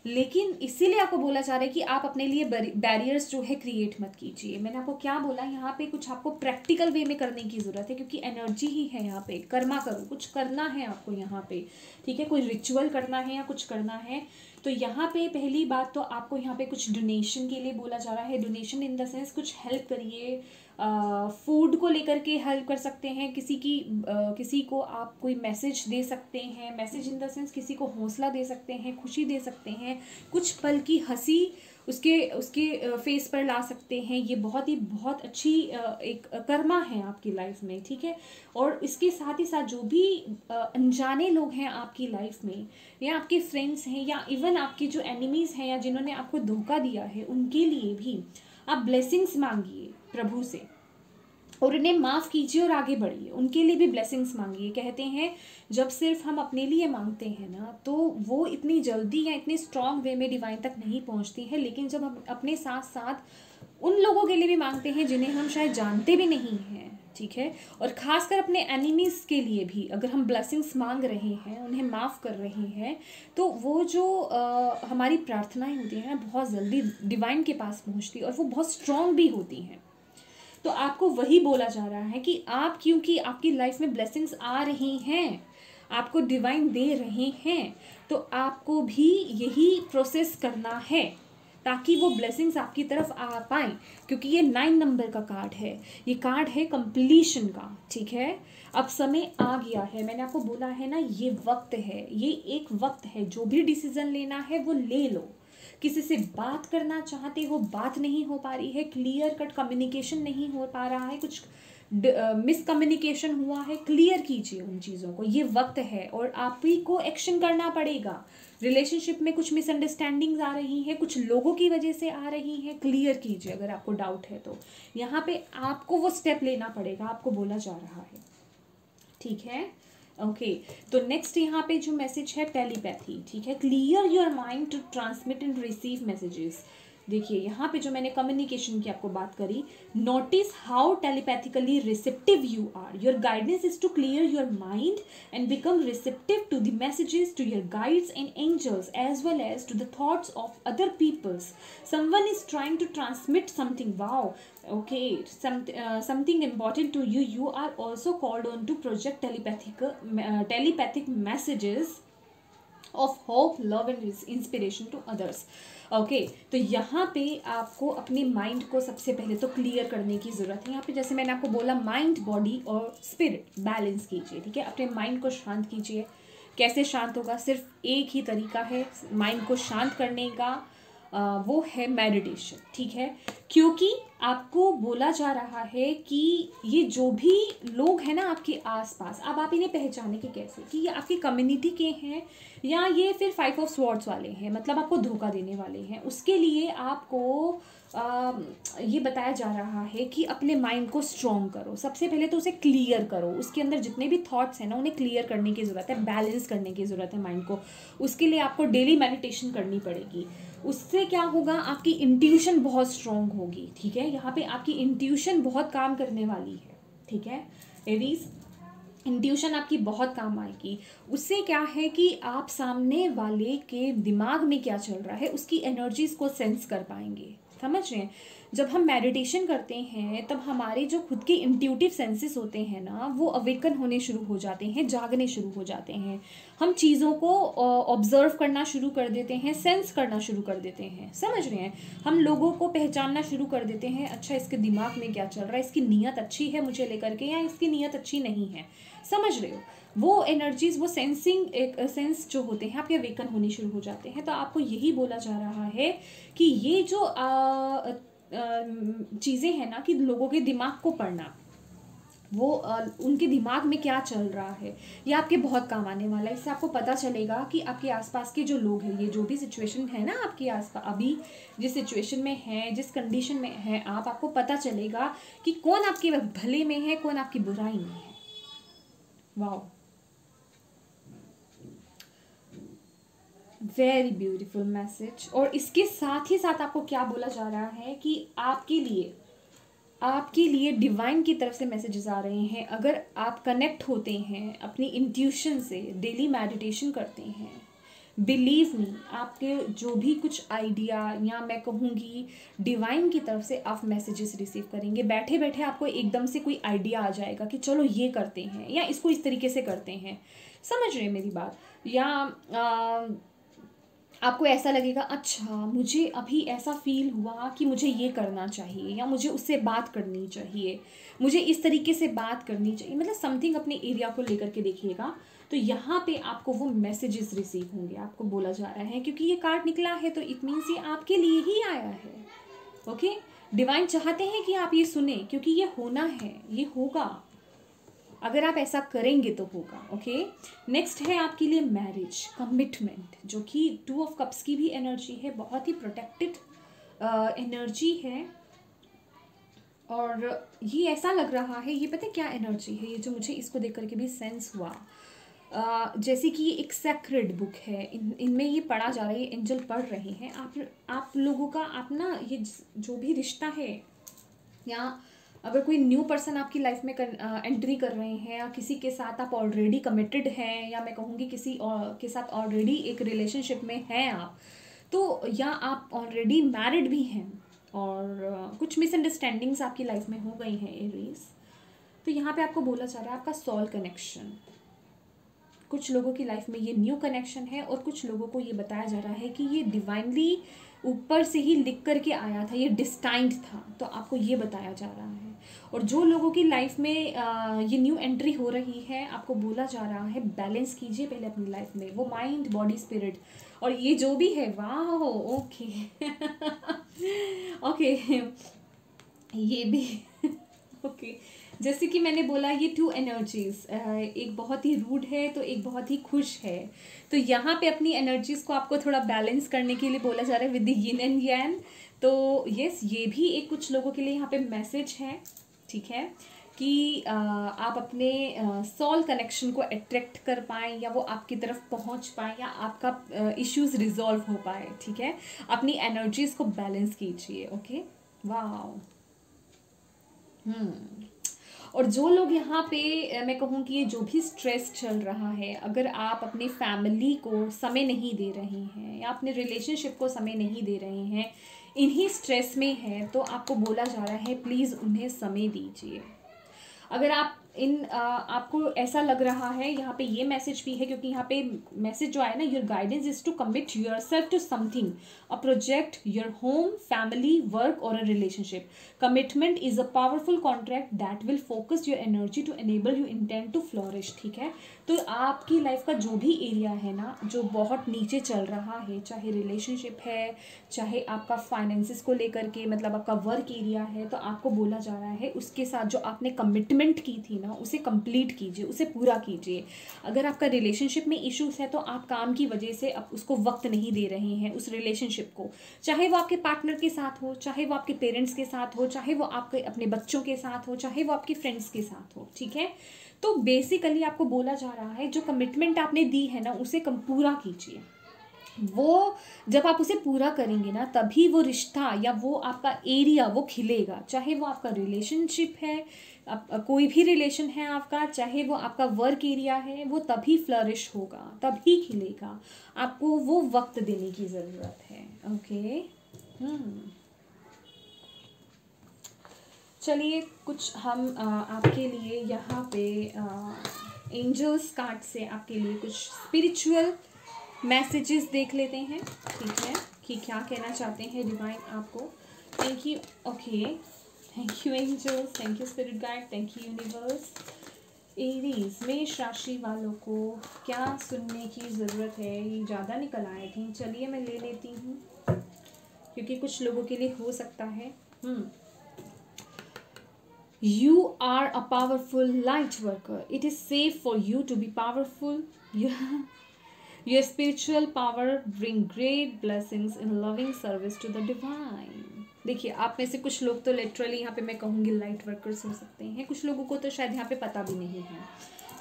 लेकिन इसीलिए आपको बोला जा रहा है कि आप अपने लिए बैरियर्स जो है क्रिएट मत कीजिए। मैंने आपको क्या बोला, यहाँ पे कुछ आपको प्रैक्टिकल वे में करने की ज़रूरत है, क्योंकि एनर्जी ही है यहाँ पे। कर्मा करो, कुछ करना है आपको यहाँ पे, ठीक है, कोई रिचुअल करना है या कुछ करना है। तो यहाँ पे पहली बात तो आपको यहाँ पे कुछ डोनेशन के लिए बोला जा रहा है। डोनेशन इन द सेंस कुछ हेल्प करिए, फूड को लेकर के हेल्प कर सकते हैं, किसी को आप कोई मैसेज दे सकते हैं। मैसेज इन द सेंस किसी को हौसला दे सकते हैं, खुशी दे सकते हैं, कुछ पल की हंसी उसके फेस पर ला सकते हैं। ये बहुत अच्छी एक कर्मा है आपकी लाइफ में, ठीक है। और इसके साथ ही साथ जो भी अनजाने लोग हैं आपकी लाइफ में, या आपके फ्रेंड्स हैं, या इवन आपके जो एनिमीज़ हैं, या जिन्होंने आपको धोखा दिया है, उनके लिए भी आप ब्लेसिंग्स मांगिए प्रभु से और उन्हें माफ़ कीजिए और आगे बढ़िए। उनके लिए भी ब्लेसिंग्स मांगिए। कहते हैं जब सिर्फ हम अपने लिए मांगते हैं ना, तो वो इतनी जल्दी या इतने स्ट्रॉन्ग वे में डिवाइन तक नहीं पहुंचती है, लेकिन जब हम अपने साथ साथ उन लोगों के लिए भी मांगते हैं जिन्हें हम शायद जानते भी नहीं हैं, ठीक है, और ख़ासकर अपने एनिमीज़ के लिए भी अगर हम ब्लेसिंग्स मांग रहे हैं, उन्हें माफ़ कर रहे हैं, तो वो जो हमारी प्रार्थनाएं होती हैं बहुत जल्दी डिवाइन के पास पहुंचती है और वो बहुत स्ट्रॉन्ग भी होती हैं। तो आपको वही बोला जा रहा है कि आप, क्योंकि आपकी लाइफ में ब्लेसिंग्स आ रही हैं, आपको डिवाइन दे रहे हैं, तो आपको भी यही प्रोसेस करना है ताकि वो ब्लेसिंग्स आपकी तरफ आ पाएँ। क्योंकि ये 9 नंबर का कार्ड है, ये कार्ड है कंप्लीशन का, ठीक है। अब समय आ गया है, मैंने आपको बोला है ना, ये वक्त है, ये एक वक्त है, जो भी डिसीजन लेना है वो ले लो। किसी से बात करना चाहते हो, बात नहीं हो पा रही है, क्लियर कट कम्युनिकेशन नहीं हो पा रहा है, कुछ मिसकम्युनिकेशन हुआ है, क्लियर कीजिए उन चीज़ों को। ये वक्त है और आप ही को एक्शन करना पड़ेगा। रिलेशनशिप में कुछ मिसअंडरस्टैंडिंग्स आ रही हैं, कुछ लोगों की वजह से आ रही हैं, क्लियर कीजिए। अगर आपको डाउट है तो यहाँ पे आपको वो स्टेप लेना पड़ेगा, आपको बोला जा रहा है, ठीक है। ओके, तो नेक्स्ट यहाँ पे जो मैसेज है टेलीपैथी, ठीक है। Clear your mind to transmit and receive messages. देखिए यहाँ पे जो मैंने कम्युनिकेशन की आपको बात करी, notice how telepathically receptive you are. Your guidance is to clear your mind and become receptive to the messages to your guides and angels as well as to the thoughts of other peoples. Someone is trying to transmit something, wow, okay, something important to you. You are also called on to project telepathic messages of hope, love and inspiration to others. Okay, तो यहाँ पे आपको अपने mind को सबसे पहले तो clear करने की ज़रूरत है। यहाँ पे जैसे मैंने आपको बोला, माइंड, बॉडी और स्पिरिट बैलेंस कीजिए, ठीक है। अपने माइंड को शांत कीजिए। कैसे शांत होगा? सिर्फ एक ही तरीका है माइंड को शांत करने का, वो है मेडिटेशन, ठीक है। क्योंकि आपको बोला जा रहा है कि ये जो भी लोग हैं ना आपके आसपास, अब आप इन्हें पहचाने के कैसे कि ये आपकी कम्युनिटी के हैं या ये फिर 5 ऑफ स्वॉर्ड्स वाले हैं, मतलब आपको धोखा देने वाले हैं। उसके लिए आपको ये बताया जा रहा है कि अपने माइंड को स्ट्रॉन्ग करो। सबसे पहले तो उसे क्लियर करो, उसके अंदर जितने भी थॉट्स हैं ना उन्हें क्लियर करने की ज़रूरत है, बैलेंस करने की ज़रूरत है माइंड को। उसके लिए आपको डेली मेडिटेशन करनी पड़ेगी। उससे क्या होगा? आपकी इंट्यूशन बहुत स्ट्रॉन्ग होगी, ठीक है। यहाँ पे आपकी इंट्यूशन बहुत काम करने वाली है, ठीक है एरीज। इंट्यूशन आपकी बहुत काम आएगी। उससे क्या है कि आप सामने वाले के दिमाग में क्या चल रहा है उसकी एनर्जीज को सेंस कर पाएंगे, समझ रहे हैं। जब हम मेडिटेशन करते हैं तब हमारे जो खुद के इंट्यूटिव सेंसेस होते हैं ना वो अवेकन होने शुरू हो जाते हैं, जागने शुरू हो जाते हैं। हम चीज़ों को ऑब्जर्व करना शुरू कर देते हैं, सेंस करना शुरू कर देते हैं, समझ रहे हैं। हम लोगों को पहचानना शुरू कर देते हैं, अच्छा इसके दिमाग में क्या चल रहा है, इसकी नीयत अच्छी है मुझे लेकर के या इसकी नीयत अच्छी नहीं है, समझ रहे हो। वो एनर्जीज, वो सेंसिंग, एक सेंस जो होते हैं आपके अवेकन होने शुरू हो जाते हैं। तो आपको यही बोला जा रहा है कि ये जो चीज़ें हैं ना कि लोगों के दिमाग को पढ़ना, वो उनके दिमाग में क्या चल रहा है, ये आपके बहुत काम आने वाला है। इससे आपको पता चलेगा कि आपके आसपास के जो लोग हैं, ये जो भी सिचुएशन है ना आपके आसपास, अभी जिस सिचुएशन में है, जिस कंडीशन में है आप, आपको पता चलेगा कि कौन आपके भले में है, कौन आपकी बुराई में है। Wow, very beautiful message. और इसके साथ ही साथ आपको क्या बोला जा रहा है कि आपके लिए डिवाइन की तरफ से मैसेजेस आ रहे हैं। अगर आप कनेक्ट होते हैं अपनी इंट्यूशन से, डेली मेडिटेशन करते हैं, बिलीव मी, आपके जो भी कुछ आइडिया या मैं कहूँगी डिवाइन की तरफ से आप मैसेजेस रिसीव करेंगे। बैठे बैठे आपको एकदम से कोई आइडिया आ जाएगा कि चलो ये करते हैं या इसको इस तरीके से करते हैं, समझ रहे हैं मेरी बात। या आपको ऐसा लगेगा, अच्छा मुझे अभी ऐसा फील हुआ कि मुझे ये करना चाहिए या मुझे उससे बात करनी चाहिए, मुझे इस तरीके से बात करनी चाहिए, मतलब समथिंग अपने एरिया को लेकर के देखिएगा। तो यहाँ पे आपको वो मैसेजेस रिसीव होंगे, आपको बोला जा रहा है। क्योंकि ये कार्ड निकला है तो इट मीन्स ये आपके लिए ही आया है। ओके, डिवाइन चाहते हैं कि आप ये सुने, क्योंकि ये होना है, ये होगा। अगर आप ऐसा करेंगे तो होगा। ओके, नेक्स्ट है आपके लिए मैरिज, कमिटमेंट, जो कि 2 ऑफ कप्स की भी एनर्जी है, बहुत ही प्रोटेक्टेड एनर्जी है। और ये ऐसा लग रहा है, ये पता है क्या एनर्जी है, ये जो मुझे इसको देख करके भी सेंस हुआ, जैसे कि ये एक सेक्रेड बुक है, इनमें ये पढ़ा जा रहा है, ये एंजल पढ़ रहे हैं। आप लोगों का, आप ना ये जो भी रिश्ता है, या अगर कोई न्यू पर्सन आपकी लाइफ में एंट्री कर रहे हैं, या किसी के साथ आप ऑलरेडी कमिटेड हैं, या मैं कहूँगी किसी और के साथ ऑलरेडी एक रिलेशनशिप में हैं आप, तो या आप ऑलरेडी मैरिड भी हैं और कुछ मिसअंडरस्टैंडिंग्स आपकी लाइफ में हो गई हैं एरीज, तो यहाँ पे आपको बोला जा रहा है आपका सोल कनेक्शन। कुछ लोगों की लाइफ में ये न्यू कनेक्शन है और कुछ लोगों को ये बताया जा रहा है कि ये डिवाइनली ऊपर से ही लिख करके आया था, ये डिस्टाइंड था, तो आपको ये बताया जा रहा है। और जो लोगों की लाइफ में ये न्यू एंट्री हो रही है, आपको बोला जा रहा है बैलेंस कीजिए पहले अपनी लाइफ में, वो माइंड, बॉडी, स्पिरिट और ये जो भी है। वाह, ओके ओके, ये भी ओके। जैसे कि मैंने बोला, ये 2 एनर्जीज, एक बहुत ही रूड है तो एक बहुत ही खुश है। तो यहाँ पे अपनी एनर्जीज को आपको थोड़ा बैलेंस करने के लिए बोला जा रहा है with the yin and yang. तो यस, ये भी एक कुछ लोगों के लिए यहाँ पे मैसेज है, ठीक है, कि आप अपने सोल कनेक्शन को अट्रैक्ट कर पाएँ, या वो आपकी तरफ पहुँच पाए, या आपका इश्यूज रिजॉल्व हो पाए, ठीक है। अपनी एनर्जीज को बैलेंस कीजिए। ओके, वाह। और जो लोग यहाँ पे मैं कहूँ कि ये जो भी स्ट्रेस चल रहा है, अगर आप अपनी फैमिली को समय नहीं दे रहे हैं या अपने रिलेशनशिप को समय नहीं दे रहे हैं, इन्हीं स्ट्रेस में है, तो आपको बोला जा रहा है प्लीज़ उन्हें समय दीजिए। अगर आप आपको ऐसा लग रहा है, यहाँ पे ये मैसेज भी है, क्योंकि यहाँ पे मैसेज जो आया ना, your guidance is to commit yourself to something, a project, your home, family, work और a relationship. Commitment is a powerful contract that will focus your energy to enable you intent to flourish. ठीक है, तो आपकी life का जो भी area है ना, जो बहुत नीचे चल रहा है, चाहे रिलेशनशिप है, चाहे आपका फाइनेंसिस को लेकर के, मतलब आपका वर्क एरिया है, तो आपको बोला जा रहा है उसके साथ जो आपने कमिटमेंट की थी ना, उसे कंप्लीट कीजिए, उसे पूरा कीजिए. अगर आपका रिलेशनशिप में इश्यूज है तो आप काम की वजह से अब उसको वक्त नहीं दे रहे हैं, उस रिलेशनशिप को, चाहे वो आपके पार्टनर के साथ हो, चाहे वो आपके पेरेंट्स के साथ हो, चाहे वो आपके अपने बच्चों के साथ हो, चाहे वो आपके फ्रेंड्स के साथ हो. ठीक है, तो बेसिकली आपको बोला जा रहा है जो कमिटमेंट आपने दी है ना, उसे पूरा कीजिए. वो जब आप उसे पूरा करेंगे ना, तभी वो रिश्ता या वो आपका एरिया वो खिलेगा. चाहे वो आपका रिलेशनशिप है, कोई भी रिलेशन है आपका, चाहे वो आपका वर्क एरिया है, वो तभी फ्लरिश होगा, तभी खिलेगा. आपको वो वक्त देने की ज़रूरत है. ओके, चलिए कुछ हम आपके लिए यहाँ पे एंजल्स कार्ड से आपके लिए कुछ स्पिरिचुअल मैसेजेस देख लेते हैं. ठीक है, कि क्या कहना चाहते हैं डिवाइन आपको. Thank you. Okay, thank you angels, thank you spirit guide, thank you universe. Aries, मेष राशि वालों को क्या सुनने की ज़रूरत है? ये ज़्यादा निकल आए थे. चलिए मैं ले लेती हूँ, क्योंकि कुछ लोगों के लिए हो सकता है. You are a powerful light worker. It is safe for you to be powerful. Your spiritual power bring great blessings in loving service to the divine. देखिए, आप में से कुछ लोग तो लिटरली यहाँ पे मैं कहूँगी लाइट वर्कर्स हो सकते हैं. कुछ लोगों को तो शायद यहाँ पे पता भी नहीं है.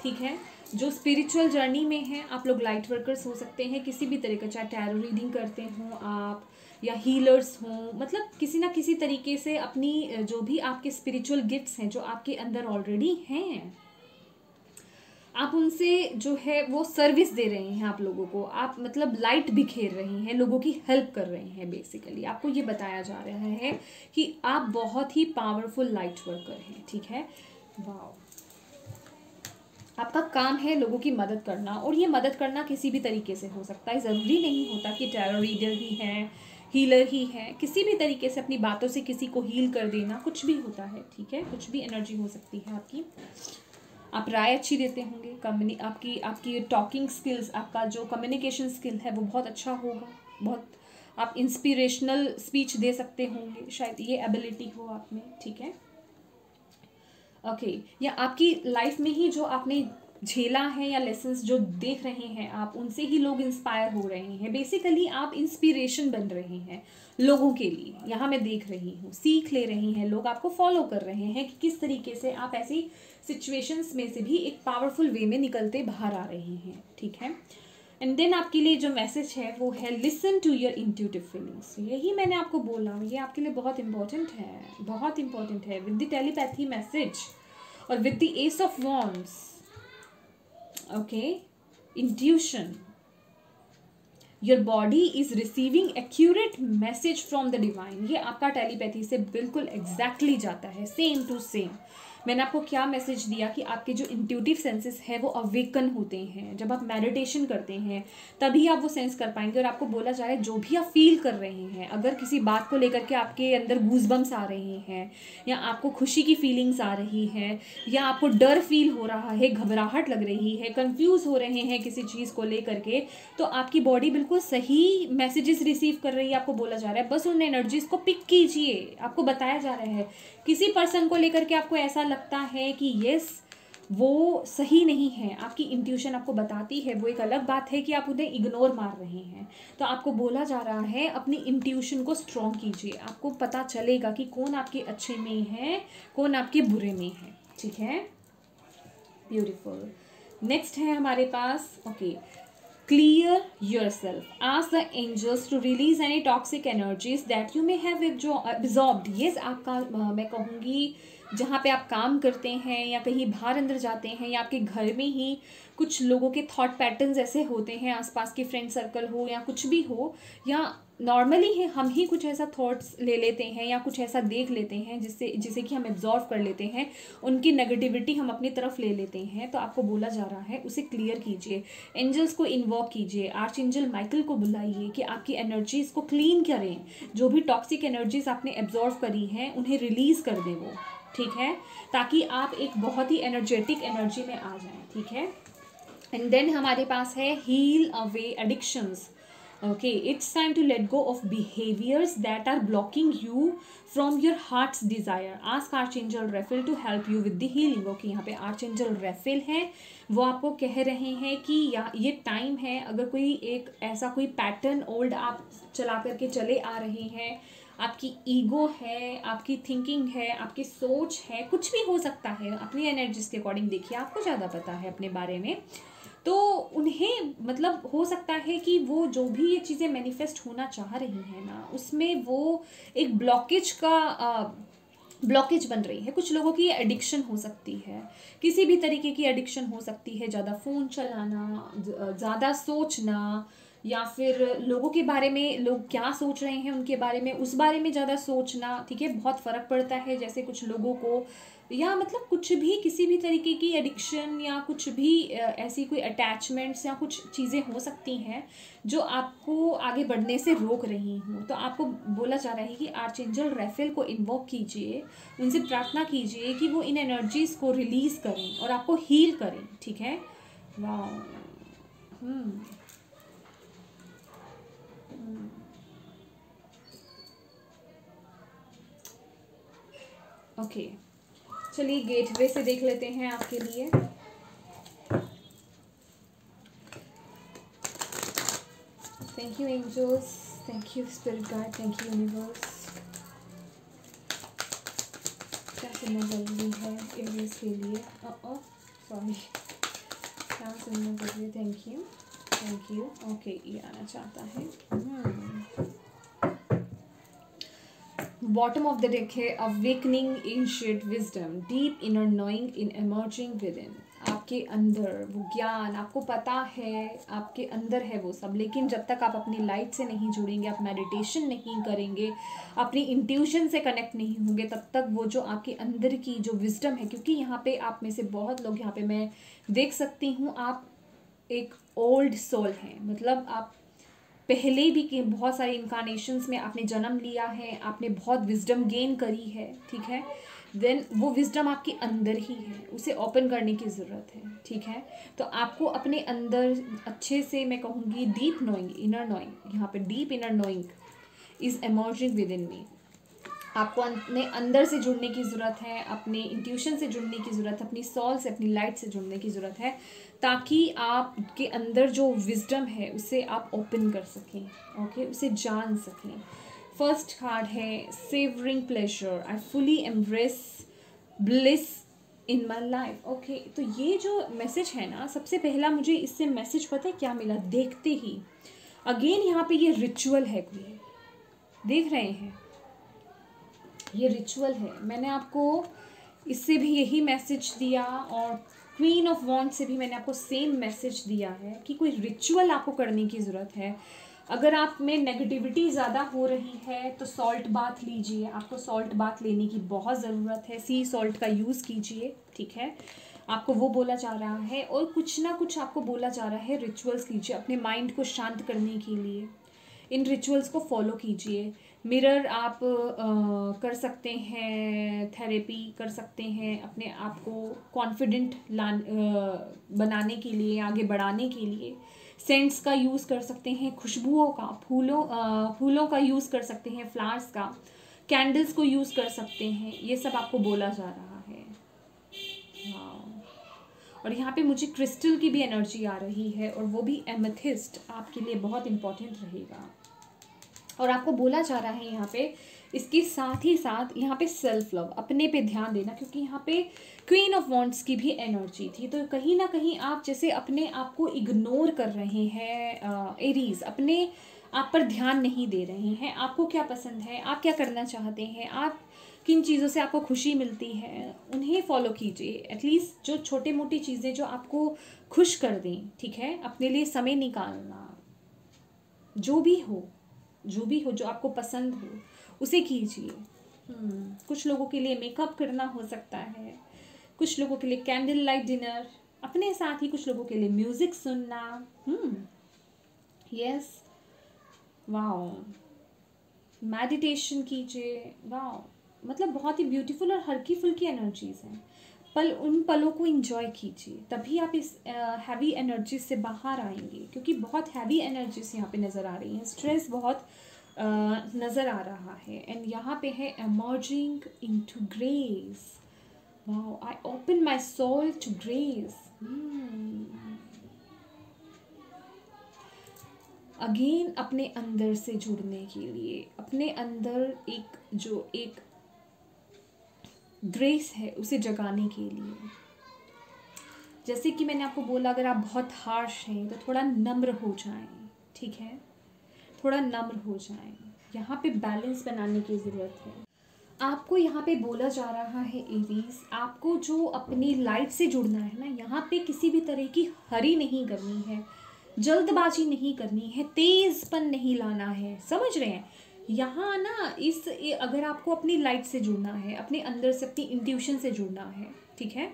ठीक है, जो स्पिरिचुअल जर्नी में है, आप लोग लाइट वर्कर्स हो सकते हैं किसी भी तरह का, चाहे टैरो रीडिंग करते हो आप, या हीलर्स हों, मतलब किसी ना किसी तरीके से अपनी जो भी आपके स्पिरिचुअल गिफ्ट्स हैं जो आपके अंदर ऑलरेडी हैं, आप उनसे जो है वो सर्विस दे रहे हैं आप लोगों को. आप मतलब लाइट बिखेर रहे हैं, लोगों की हेल्प कर रहे हैं. बेसिकली आपको ये बताया जा रहा है कि आप बहुत ही पावरफुल लाइट वर्कर हैं. ठीक है, वाह. आपका काम है लोगों की मदद करना, और ये मदद करना किसी भी तरीके से हो सकता है. ज़रूरी नहीं होता कि टैरो रीडर ही है, हीलर ही है. किसी भी तरीके से अपनी बातों से किसी को हील कर देना, कुछ भी होता है. ठीक है, कुछ भी एनर्जी हो सकती है आपकी. आप राय अच्छी देते होंगे, आपकी टॉकिंग स्किल्स, आपका जो कम्युनिकेशन स्किल है वो बहुत अच्छा होगा. बहुत आप इंस्पिरेशनल स्पीच दे सकते होंगे, शायद ये एबिलिटी हो आप में. ठीक है, ओके. या आपकी लाइफ में ही जो आपने झेला है या लेसन्स जो देख रहे हैं आप, उनसे ही लोग इंस्पायर हो रहे हैं. बेसिकली आप इंस्पिरेशन बन रहे हैं लोगों के लिए. यहाँ मैं देख रही हूँ, सीख ले रही हैं लोग, आपको फॉलो कर रहे हैं कि किस तरीके से आप ऐसी सिचुएशंस में से भी एक पावरफुल वे में निकलते बाहर आ रहे हैं. ठीक है, एंड देन आपके लिए जो मैसेज है वो है listen to your intuitive feelings. यही मैंने आपको बोला, ये आपके लिए बहुत इंपॉर्टेंट है, बहुत इंपॉर्टेंट है. विद द टेलीपैथी मैसेज और with the S of wands, okay, intuition, your body is receiving accurate message from the divine. ये आपका टेलीपैथी से बिल्कुल एग्जैक्टली जाता है, सेम टू सेम. मैंने आपको क्या मैसेज दिया कि आपके जो इंट्यूटिव सेंसेस है वो अवेकन होते हैं जब आप मेडिटेशन करते हैं, तभी आप वो सेंस कर पाएंगे. और आपको बोला जा रहा है जो भी आप फील कर रहे हैं, अगर किसी बात को लेकर के आपके अंदर गूज़बम्स आ रहे हैं, या आपको खुशी की फीलिंग्स आ रही है, या आपको डर फील हो रहा है, घबराहट लग रही है, कंफ्यूज हो रहे हैं किसी चीज़ को लेकर के, तो आपकी बॉडी बिल्कुल सही मैसेजेस रिसीव कर रही है. आपको बोला जा रहा है बस उन एनर्जीज को पिक कीजिए. आपको बताया जा रहा है किसी पर्सन को लेकर के आपको ऐसा लगता है कि यस वो सही नहीं है, आपकी इंट्यूशन आपको बताती है, वो एक अलग बात है कि आप उन्हें इग्नोर मार रहे हैं. तो आपको बोला जा रहा है अपनी इंट्यूशन को स्ट्रॉन्ग कीजिए. आपको पता चलेगा कि कौन आपके अच्छे में है, कौन आपके बुरे में है. ठीक है, ब्यूटीफुल. नेक्स्ट है हमारे पास, okay, clear yourself. Ask the angels to release any toxic energies that you may have absorbed. Yes, आपका मैं कहूँगी जहाँ पे आप काम करते हैं या कहीं बाहर अंदर जाते हैं या आपके घर में ही कुछ लोगों के थॉट पैटर्न्स ऐसे होते हैं, आसपास के फ्रेंड सर्कल हो या कुछ भी हो, या नॉर्मली है हम ही कुछ ऐसा थॉट्स ले लेते हैं या कुछ ऐसा देख लेते हैं जिसे कि हम एब्जॉर्व कर लेते हैं, उनकी नेगेटिविटी हम अपनी तरफ ले लेते हैं। तो आपको बोला जा रहा है उसे क्लियर कीजिए, एंजल्स को इन्वॉक कीजिए, आर्च एंजल माइकल को बुलाइए कि आपकी एनर्जीज को क्लीन करें, जो भी टॉक्सिक एनर्जीज आपने एब्जॉर्व करी हैं उन्हें रिलीज कर दें वो, ठीक है, ताकि आप एक बहुत ही एनर्जेटिक एनर्जी में आ जाएं, ठीक है। एंड देन हमारे पास है heal away addictions. Okay, it's time to let go of behaviors that are blocking you from your heart's desire. Ask Archangel Raphael to help you with the healing. Okay, यहाँ पे Archangel Raphael है, वो आपको कह रहे हैं कि ये टाइम है, अगर कोई एक ऐसा कोई पैटर्न ओल्ड आप चला करके चले आ रहे हैं, आपकी ईगो है, आपकी थिंकिंग है, आपकी सोच है, कुछ भी हो सकता है, अपनी एनर्जीज के अकॉर्डिंग देखिए, आपको ज़्यादा पता है अपने बारे में, तो उन्हें मतलब हो सकता है कि वो जो भी ये चीज़ें मैनिफेस्ट होना चाह रही हैं ना, उसमें वो एक ब्लॉकेज बन रही है। कुछ लोगों की एडिक्शन हो सकती है, किसी भी तरीके की एडिक्शन हो सकती है, ज़्यादा फ़ोन चलाना, ज़्यादा सोचना, या फिर लोगों के बारे में, लोग क्या सोच रहे हैं उनके बारे में, उस बारे में ज़्यादा सोचना, ठीक है, बहुत फ़र्क पड़ता है। जैसे कुछ लोगों को, या मतलब कुछ भी किसी भी तरीके की एडिक्शन या कुछ भी ऐसी कोई अटैचमेंट्स या कुछ चीज़ें हो सकती हैं जो आपको आगे बढ़ने से रोक रही हूँ। तो आपको बोला जा रहा है कि आर्चएंजल रैफेल को इन्वोक कीजिए, उनसे प्रार्थना कीजिए कि वो इन एनर्जीज़ को रिलीज़ करें और आपको हील करें, ठीक है। वाह, ओके, चलिए गेटवे से देख लेते हैं आपके लिए। Thank you angels, thank you spirit guide, thank you universe. क्या सुनना जरूरी है एरियस के लिए? सॉरी, क्या सुनना जरूरी है? Thank you, thank you. Okay, ये आना चाहता है। बॉटम ऑफ द डेक है awakening ancient wisdom, deep inner knowing in emerging with in. आपके अंदर वो ज्ञान, आपको पता है आपके अंदर है वो सब, लेकिन जब तक आप अपनी लाइट से नहीं जुड़ेंगे, आप मेडिटेशन नहीं करेंगे, अपनी इंट्यूशन से कनेक्ट नहीं होंगे, तब तक वो जो आपके अंदर की जो विजडम है, क्योंकि यहाँ पे आप में से बहुत लोग, यहाँ पे मैं देख सकती हूँ, आप एक ओल्ड सोल हैं, मतलब आप पहले भी के बहुत सारे इनकारनेशंस में आपने जन्म लिया है, आपने बहुत विजडम गेन करी है, ठीक है। देन वो विजडम आपके अंदर ही है, उसे ओपन करने की ज़रूरत है, ठीक है। तो आपको अपने अंदर अच्छे से, मैं कहूँगी डीप नोइंग, इनर नोइंग, यहाँ पे deep inner knowing is emerging within me. आपको अपने अंदर से जुड़ने की ज़रूरत है, अपने इंट्यूशन से जुड़ने की ज़रूरत है, अपनी सोल से, अपनी लाइट से जुड़ने की ज़रूरत है, ताकि आपके अंदर जो विजडम है उसे आप ओपन कर सकें, ओके, उसे जान सकें। फर्स्ट कार्ड है savouring pleasure, I fully embrace bliss in my life. Okay, तो ये जो मैसेज है ना, सबसे पहला मुझे इससे मैसेज पता है क्या मिला, देखते ही अगेन यहाँ पे ये रिचुअल है, कोई देख रहे हैं, ये रिचुअल है। मैंने आपको इससे भी यही मैसेज दिया, और क्वीन ऑफ वॉन्ड से भी मैंने आपको सेम मैसेज दिया है कि कोई रिचुअल आपको करने की ज़रूरत है। अगर आप में नेगेटिविटी ज़्यादा हो रही है तो सॉल्ट बाथ लीजिए, आपको सॉल्ट बाथ लेने की बहुत ज़रूरत है, सी सॉल्ट का यूज़ कीजिए, ठीक है, आपको वो बोला जा रहा है। और कुछ ना कुछ आपको बोला जा रहा है, रिचुअल्स कीजिए अपने माइंड को शांत करने के लिए, इन रिचुअल्स को फॉलो कीजिए। मिरर आप कर सकते हैं, थेरेपी कर सकते हैं, अपने आप को कॉन्फिडेंट बनाने के लिए, आगे बढ़ाने के लिए। सेंट्स का यूज़ कर सकते हैं, खुशबुओं का, फूलों का यूज़ कर सकते हैं, फ्लावर्स का, कैंडल्स को यूज़ कर सकते हैं, ये सब आपको बोला जा रहा है। हाँ, और यहाँ पे मुझे क्रिस्टल की भी एनर्जी आ रही है, और वो भी एमेथिस्ट आपके लिए बहुत इम्पॉर्टेंट रहेगा। और आपको बोला जा रहा है यहाँ पे, इसके साथ ही साथ यहाँ पे सेल्फ लव, अपने पे ध्यान देना, क्योंकि यहाँ पे क्वीन ऑफ वॉन्ड्स की भी एनर्जी थी। तो कहीं ना कहीं आप जैसे अपने आप को इग्नोर कर रहे हैं, एरीज, अपने आप पर ध्यान नहीं दे रहे हैं। आपको क्या पसंद है, आप क्या करना चाहते हैं, आप किन चीज़ों से आपको खुशी मिलती है उन्हें फॉलो कीजिए। एटलीस्ट जो छोटे मोटी चीज़ें जो आपको खुश कर दें, ठीक है, अपने लिए समय निकालना, जो भी हो जो आपको पसंद हो उसे कीजिए। कुछ लोगों के लिए मेकअप करना हो सकता है, कुछ लोगों के लिए कैंडल लाइट डिनर, अपने साथ ही कुछ लोगों के लिए म्यूजिक सुनना। यस, वाओ, मेडिटेशन कीजिए। वाओ, मतलब बहुत ही ब्यूटीफुल और हल्की फुल्की एनर्जीज हैं। उन पलों को एंजॉय कीजिए, तभी आप इस हैवी एनर्जी से बाहर आएंगे, क्योंकि बहुत हैवी एनर्जीज यहाँ पे नज़र आ रही हैं। स्ट्रेस बहुत नज़र आ रहा है। एंड यहाँ पे है emerging into grace. Wow, I open my soul to grace. Again अपने अंदर से जुड़ने के लिए, अपने अंदर एक ग्रेस है उसे जगाने के लिए। जैसे कि मैंने आपको बोला, अगर आप बहुत हार्श हैं तो थोड़ा नम्र हो जाएं, ठीक है, थोड़ा नम्र हो जाएं। यहाँ पे बैलेंस बनाने की ज़रूरत है। आपको यहाँ पे बोला जा रहा है एरीज, आपको जो अपनी लाइफ से जुड़ना है ना, यहाँ पे किसी भी तरह की हरी नहीं करनी है, जल्दबाजी नहीं करनी है, तेज़पन नहीं लाना है, समझ रहे हैं। यहाँ ना अगर आपको अपनी लाइफ से जुड़ना है, अपने अंदर से, अपनी इंट्यूशन से जुड़ना है, ठीक है,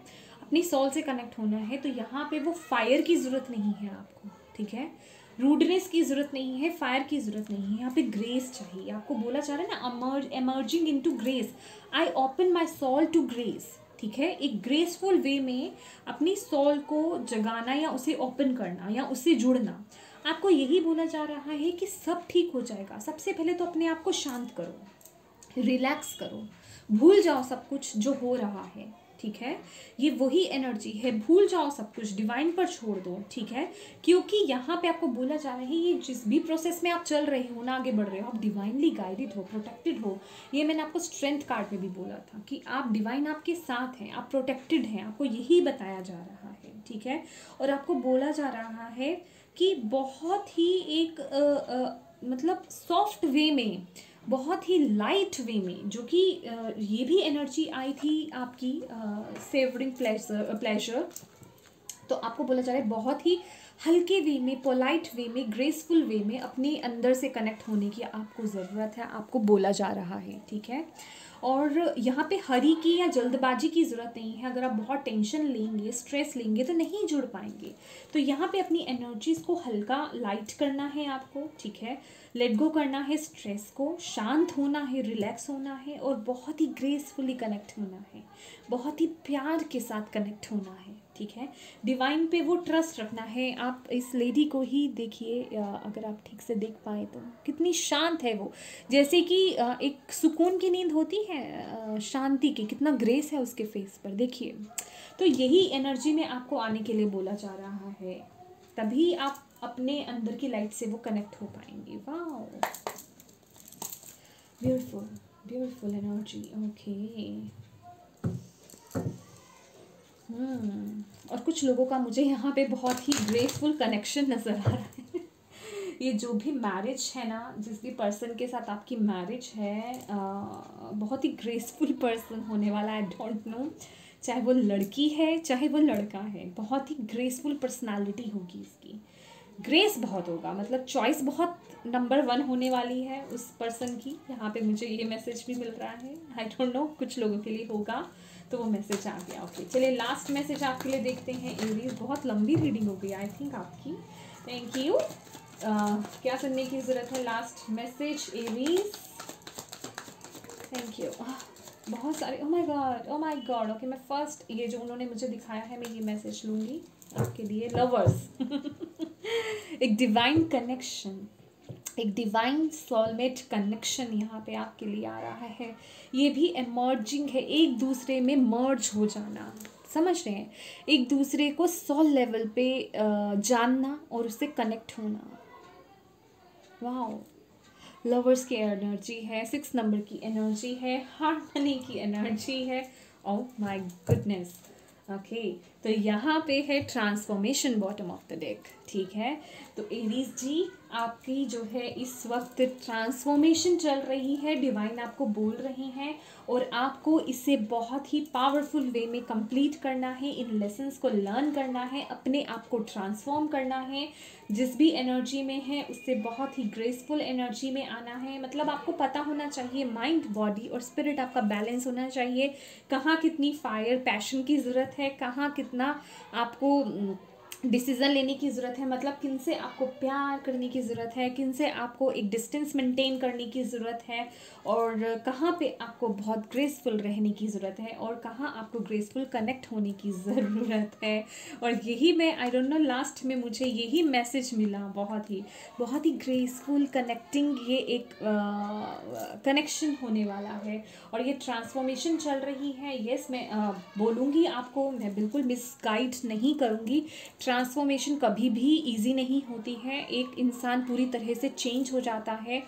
अपनी सोल से कनेक्ट होना है, तो यहाँ पे वो फायर की ज़रूरत नहीं है आपको, ठीक है, रूडनेस की ज़रूरत नहीं है, फायर की ज़रूरत नहीं है। यहाँ पे ग्रेस चाहिए। आपको बोला जा रहा है ना, emerging into grace, I open my soul to grace, ठीक है। एक ग्रेसफुल वे में अपनी सोल को जगाना या उसे ओपन करना या उससे जुड़ना। आपको यही बोला जा रहा है कि सब ठीक हो जाएगा। सबसे पहले तो अपने आप को शांत करो, रिलैक्स करो, भूल जाओ सब कुछ जो हो रहा है, ठीक है। ये वही एनर्जी है, भूल जाओ सब कुछ, डिवाइन पर छोड़ दो, ठीक है। क्योंकि यहाँ पे आपको बोला जा रहा है, ये जिस भी प्रोसेस में आप चल रहे हो ना, आगे बढ़ रहे हो, आप डिवाइनली गाइडेड हो, प्रोटेक्टेड हो। ये मैंने आपको स्ट्रेंथ कार्ड में भी बोला था कि आप डिवाइन आपके साथ हैं, आप प्रोटेक्टेड हैं, आपको यही बताया जा रहा है, ठीक है। और आपको बोला जा रहा है कि बहुत ही मतलब सॉफ्ट वे में, बहुत ही लाइट वे में, जो कि ये भी एनर्जी आई थी आपकी सेवरिंग प्लेजर। तो आपको बोला जा रहा है बहुत ही हल्के वे में, पोलाइट वे में, ग्रेसफुल वे में अपने अंदर से कनेक्ट होने की आपको ज़रूरत है, आपको बोला जा रहा है, ठीक है। और यहाँ पे हरी की या जल्दबाजी की ज़रूरत नहीं है। अगर आप बहुत टेंशन लेंगे, स्ट्रेस लेंगे तो नहीं जुड़ पाएंगे। तो यहाँ पे अपनी एनर्जीज़ को हल्का लाइट करना है आपको, ठीक है, लेट गो करना है स्ट्रेस को, शांत होना है, रिलैक्स होना है और बहुत ही ग्रेसफुली कनेक्ट होना है, बहुत ही प्यार के साथ कनेक्ट होना है, ठीक है। डिवाइन पे वो ट्रस्ट रखना है। आप इस लेडी को ही देखिए, अगर आप ठीक से देख पाए तो कितनी शांत है वो, जैसे कि एक सुकून की नींद होती है, शांति की, कितना ग्रेस है उसके फेस पर, देखिए। तो यही एनर्जी में आपको आने के लिए बोला जा रहा है, तभी आप अपने अंदर की लाइट से वो कनेक्ट हो पाएंगे। Wow, beautiful beautiful energy, okay. और कुछ लोगों का मुझे यहाँ पे बहुत ही ग्रेसफुल कनेक्शन नज़र आ रहा है। ये जो भी मैरिज है ना, जिस भी पर्सन के साथ आपकी मैरिज है, बहुत ही ग्रेसफुल पर्सन होने वाला है। आई डोंट नो, चाहे वो लड़की है चाहे वो लड़का है, बहुत ही ग्रेसफुल पर्सनालिटी होगी इसकी, ग्रेस बहुत होगा, मतलब चॉइस बहुत नंबर 1 होने वाली है उस पर्सन की। यहाँ पे मुझे ये मैसेज भी मिल रहा है, आई डोंट नो, कुछ लोगों के लिए होगा तो वो मैसेज आ गया। ओके, चलिए लास्ट मैसेज आपके लिए देखते हैं एरीज। बहुत लंबी रीडिंग हो गई आई थिंक आपकी, थैंक यू। क्या सुनने की ज़रूरत है? Last message Aries, thank you. बहुत सारे, ओ माय गॉड। ओके, मैं फर्स्ट ये जो उन्होंने मुझे दिखाया है, मैं ये मैसेज लूँगी आपके लिए। लवर्स एक डिवाइन कनेक्शन, एक डिवाइन सोलमेट कनेक्शन यहाँ पे आपके लिए आ रहा है। ये भी एमर्जिंग है, एक दूसरे में मर्ज हो जाना, समझ रहे हैं, एक दूसरे को सोल लेवल पे जानना और उससे कनेक्ट होना। वाओ, लवर्स की एनर्जी है, 6 नंबर की एनर्जी है, हार्मनी की एनर्जी है। Oh my goodness, okay. तो यहाँ पे है transformation bottom of the deck, ठीक है। तो एरीज जी, आपकी जो है इस वक्त ट्रांसफॉर्मेशन चल रही है, डिवाइन आपको बोल रहे हैं और आपको इसे बहुत ही पावरफुल वे में कंप्लीट करना है, इन लेसन्स को लर्न करना है, अपने आप को ट्रांसफॉर्म करना है, जिस भी एनर्जी में है उससे बहुत ही ग्रेसफुल एनर्जी में आना है। मतलब आपको पता होना चाहिए, माइंड बॉडी और स्पिरिट आपका बैलेंस होना चाहिए, कहाँ कितनी फायर पैशन की ज़रूरत है, कहाँ कितना आपको डिसीज़न लेने की ज़रूरत है, मतलब किन से आपको प्यार करने की ज़रूरत है, किन से आपको एक डिस्टेंस मेंटेन करने की ज़रूरत है, और कहाँ पे आपको बहुत ग्रेसफुल रहने की ज़रूरत है, और कहाँ आपको ग्रेसफुल कनेक्ट होने की ज़रूरत है। और यही मैं आई डोंट नो, लास्ट में मुझे यही मैसेज मिला, बहुत ही ग्रेसफुल कनेक्टिंग, ये एक कनेक्शन होने वाला है और ये ट्रांसफॉर्मेशन चल रही है। यस, मैं बोलूँगी आपको, मैं बिल्कुल मिसगाइड नहीं करूँगी। ट्रांसफॉर्मेशन कभी भी इजी नहीं होती है, एक इंसान पूरी तरह से चेंज हो जाता है,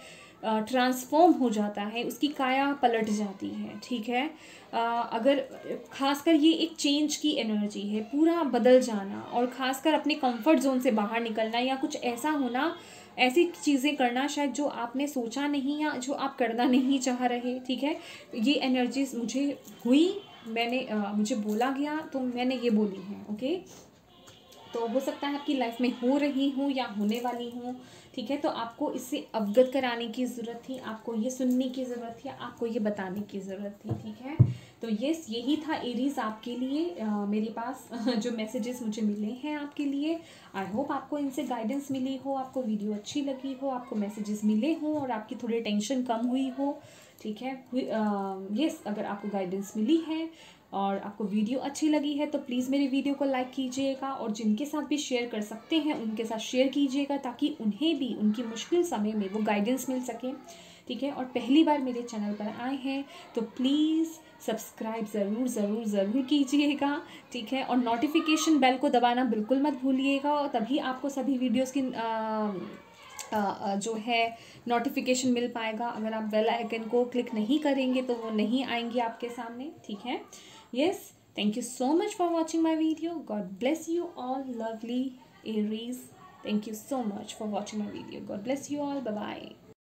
ट्रांसफॉर्म हो जाता है, उसकी काया पलट जाती है, ठीक है। अगर खासकर ये एक चेंज की एनर्जी है, पूरा बदल जाना, और खासकर अपने कंफर्ट जोन से बाहर निकलना, या कुछ ऐसा होना, ऐसी चीज़ें करना शायद जो आपने सोचा नहीं या जो आप करना नहीं चाह रहे, ठीक है। ये एनर्जीज मुझे हुई, मैंने मुझे बोला गया तो मैंने ये बोली है, ओके। तो हो सकता है आपकी लाइफ में हो रही हूँ या होने वाली हूँ, ठीक है। तो आपको इससे अवगत कराने की ज़रूरत थी, आपको ये सुनने की ज़रूरत थी, आपको ये बताने की ज़रूरत थी, ठीक है। तो यस, यही था एरीज आपके लिए, मेरे पास जो मैसेजेस मुझे मिले हैं आपके लिए। आई होप आपको इनसे गाइडेंस मिली हो, आपको वीडियो अच्छी लगी हो, आपको मैसेजेस मिले हों और आपकी थोड़ी टेंशन कम हुई हो, ठीक है। यस, अगर आपको गाइडेंस मिली है और आपको वीडियो अच्छी लगी है तो प्लीज़ मेरे वीडियो को लाइक कीजिएगा, और जिनके साथ भी शेयर कर सकते हैं उनके साथ शेयर कीजिएगा, ताकि उन्हें भी उनकी मुश्किल समय में वो गाइडेंस मिल सके, ठीक है। और पहली बार मेरे चैनल पर आए हैं तो प्लीज़ सब्सक्राइब ज़रूर कीजिएगा, ठीक है। और नोटिफिकेशन बेल को दबाना बिल्कुल मत भूलिएगा, और तभी आपको सभी वीडियोज़ की जो है नोटिफिकेशन मिल पाएगा। अगर आप बेल आइकन को क्लिक नहीं करेंगे तो वो नहीं आएंगी आपके सामने, ठीक है। Yes, thank you so much for watching my video. God bless you all, lovely Aries. Thank you so much for watching my video. God bless you all. Bye bye.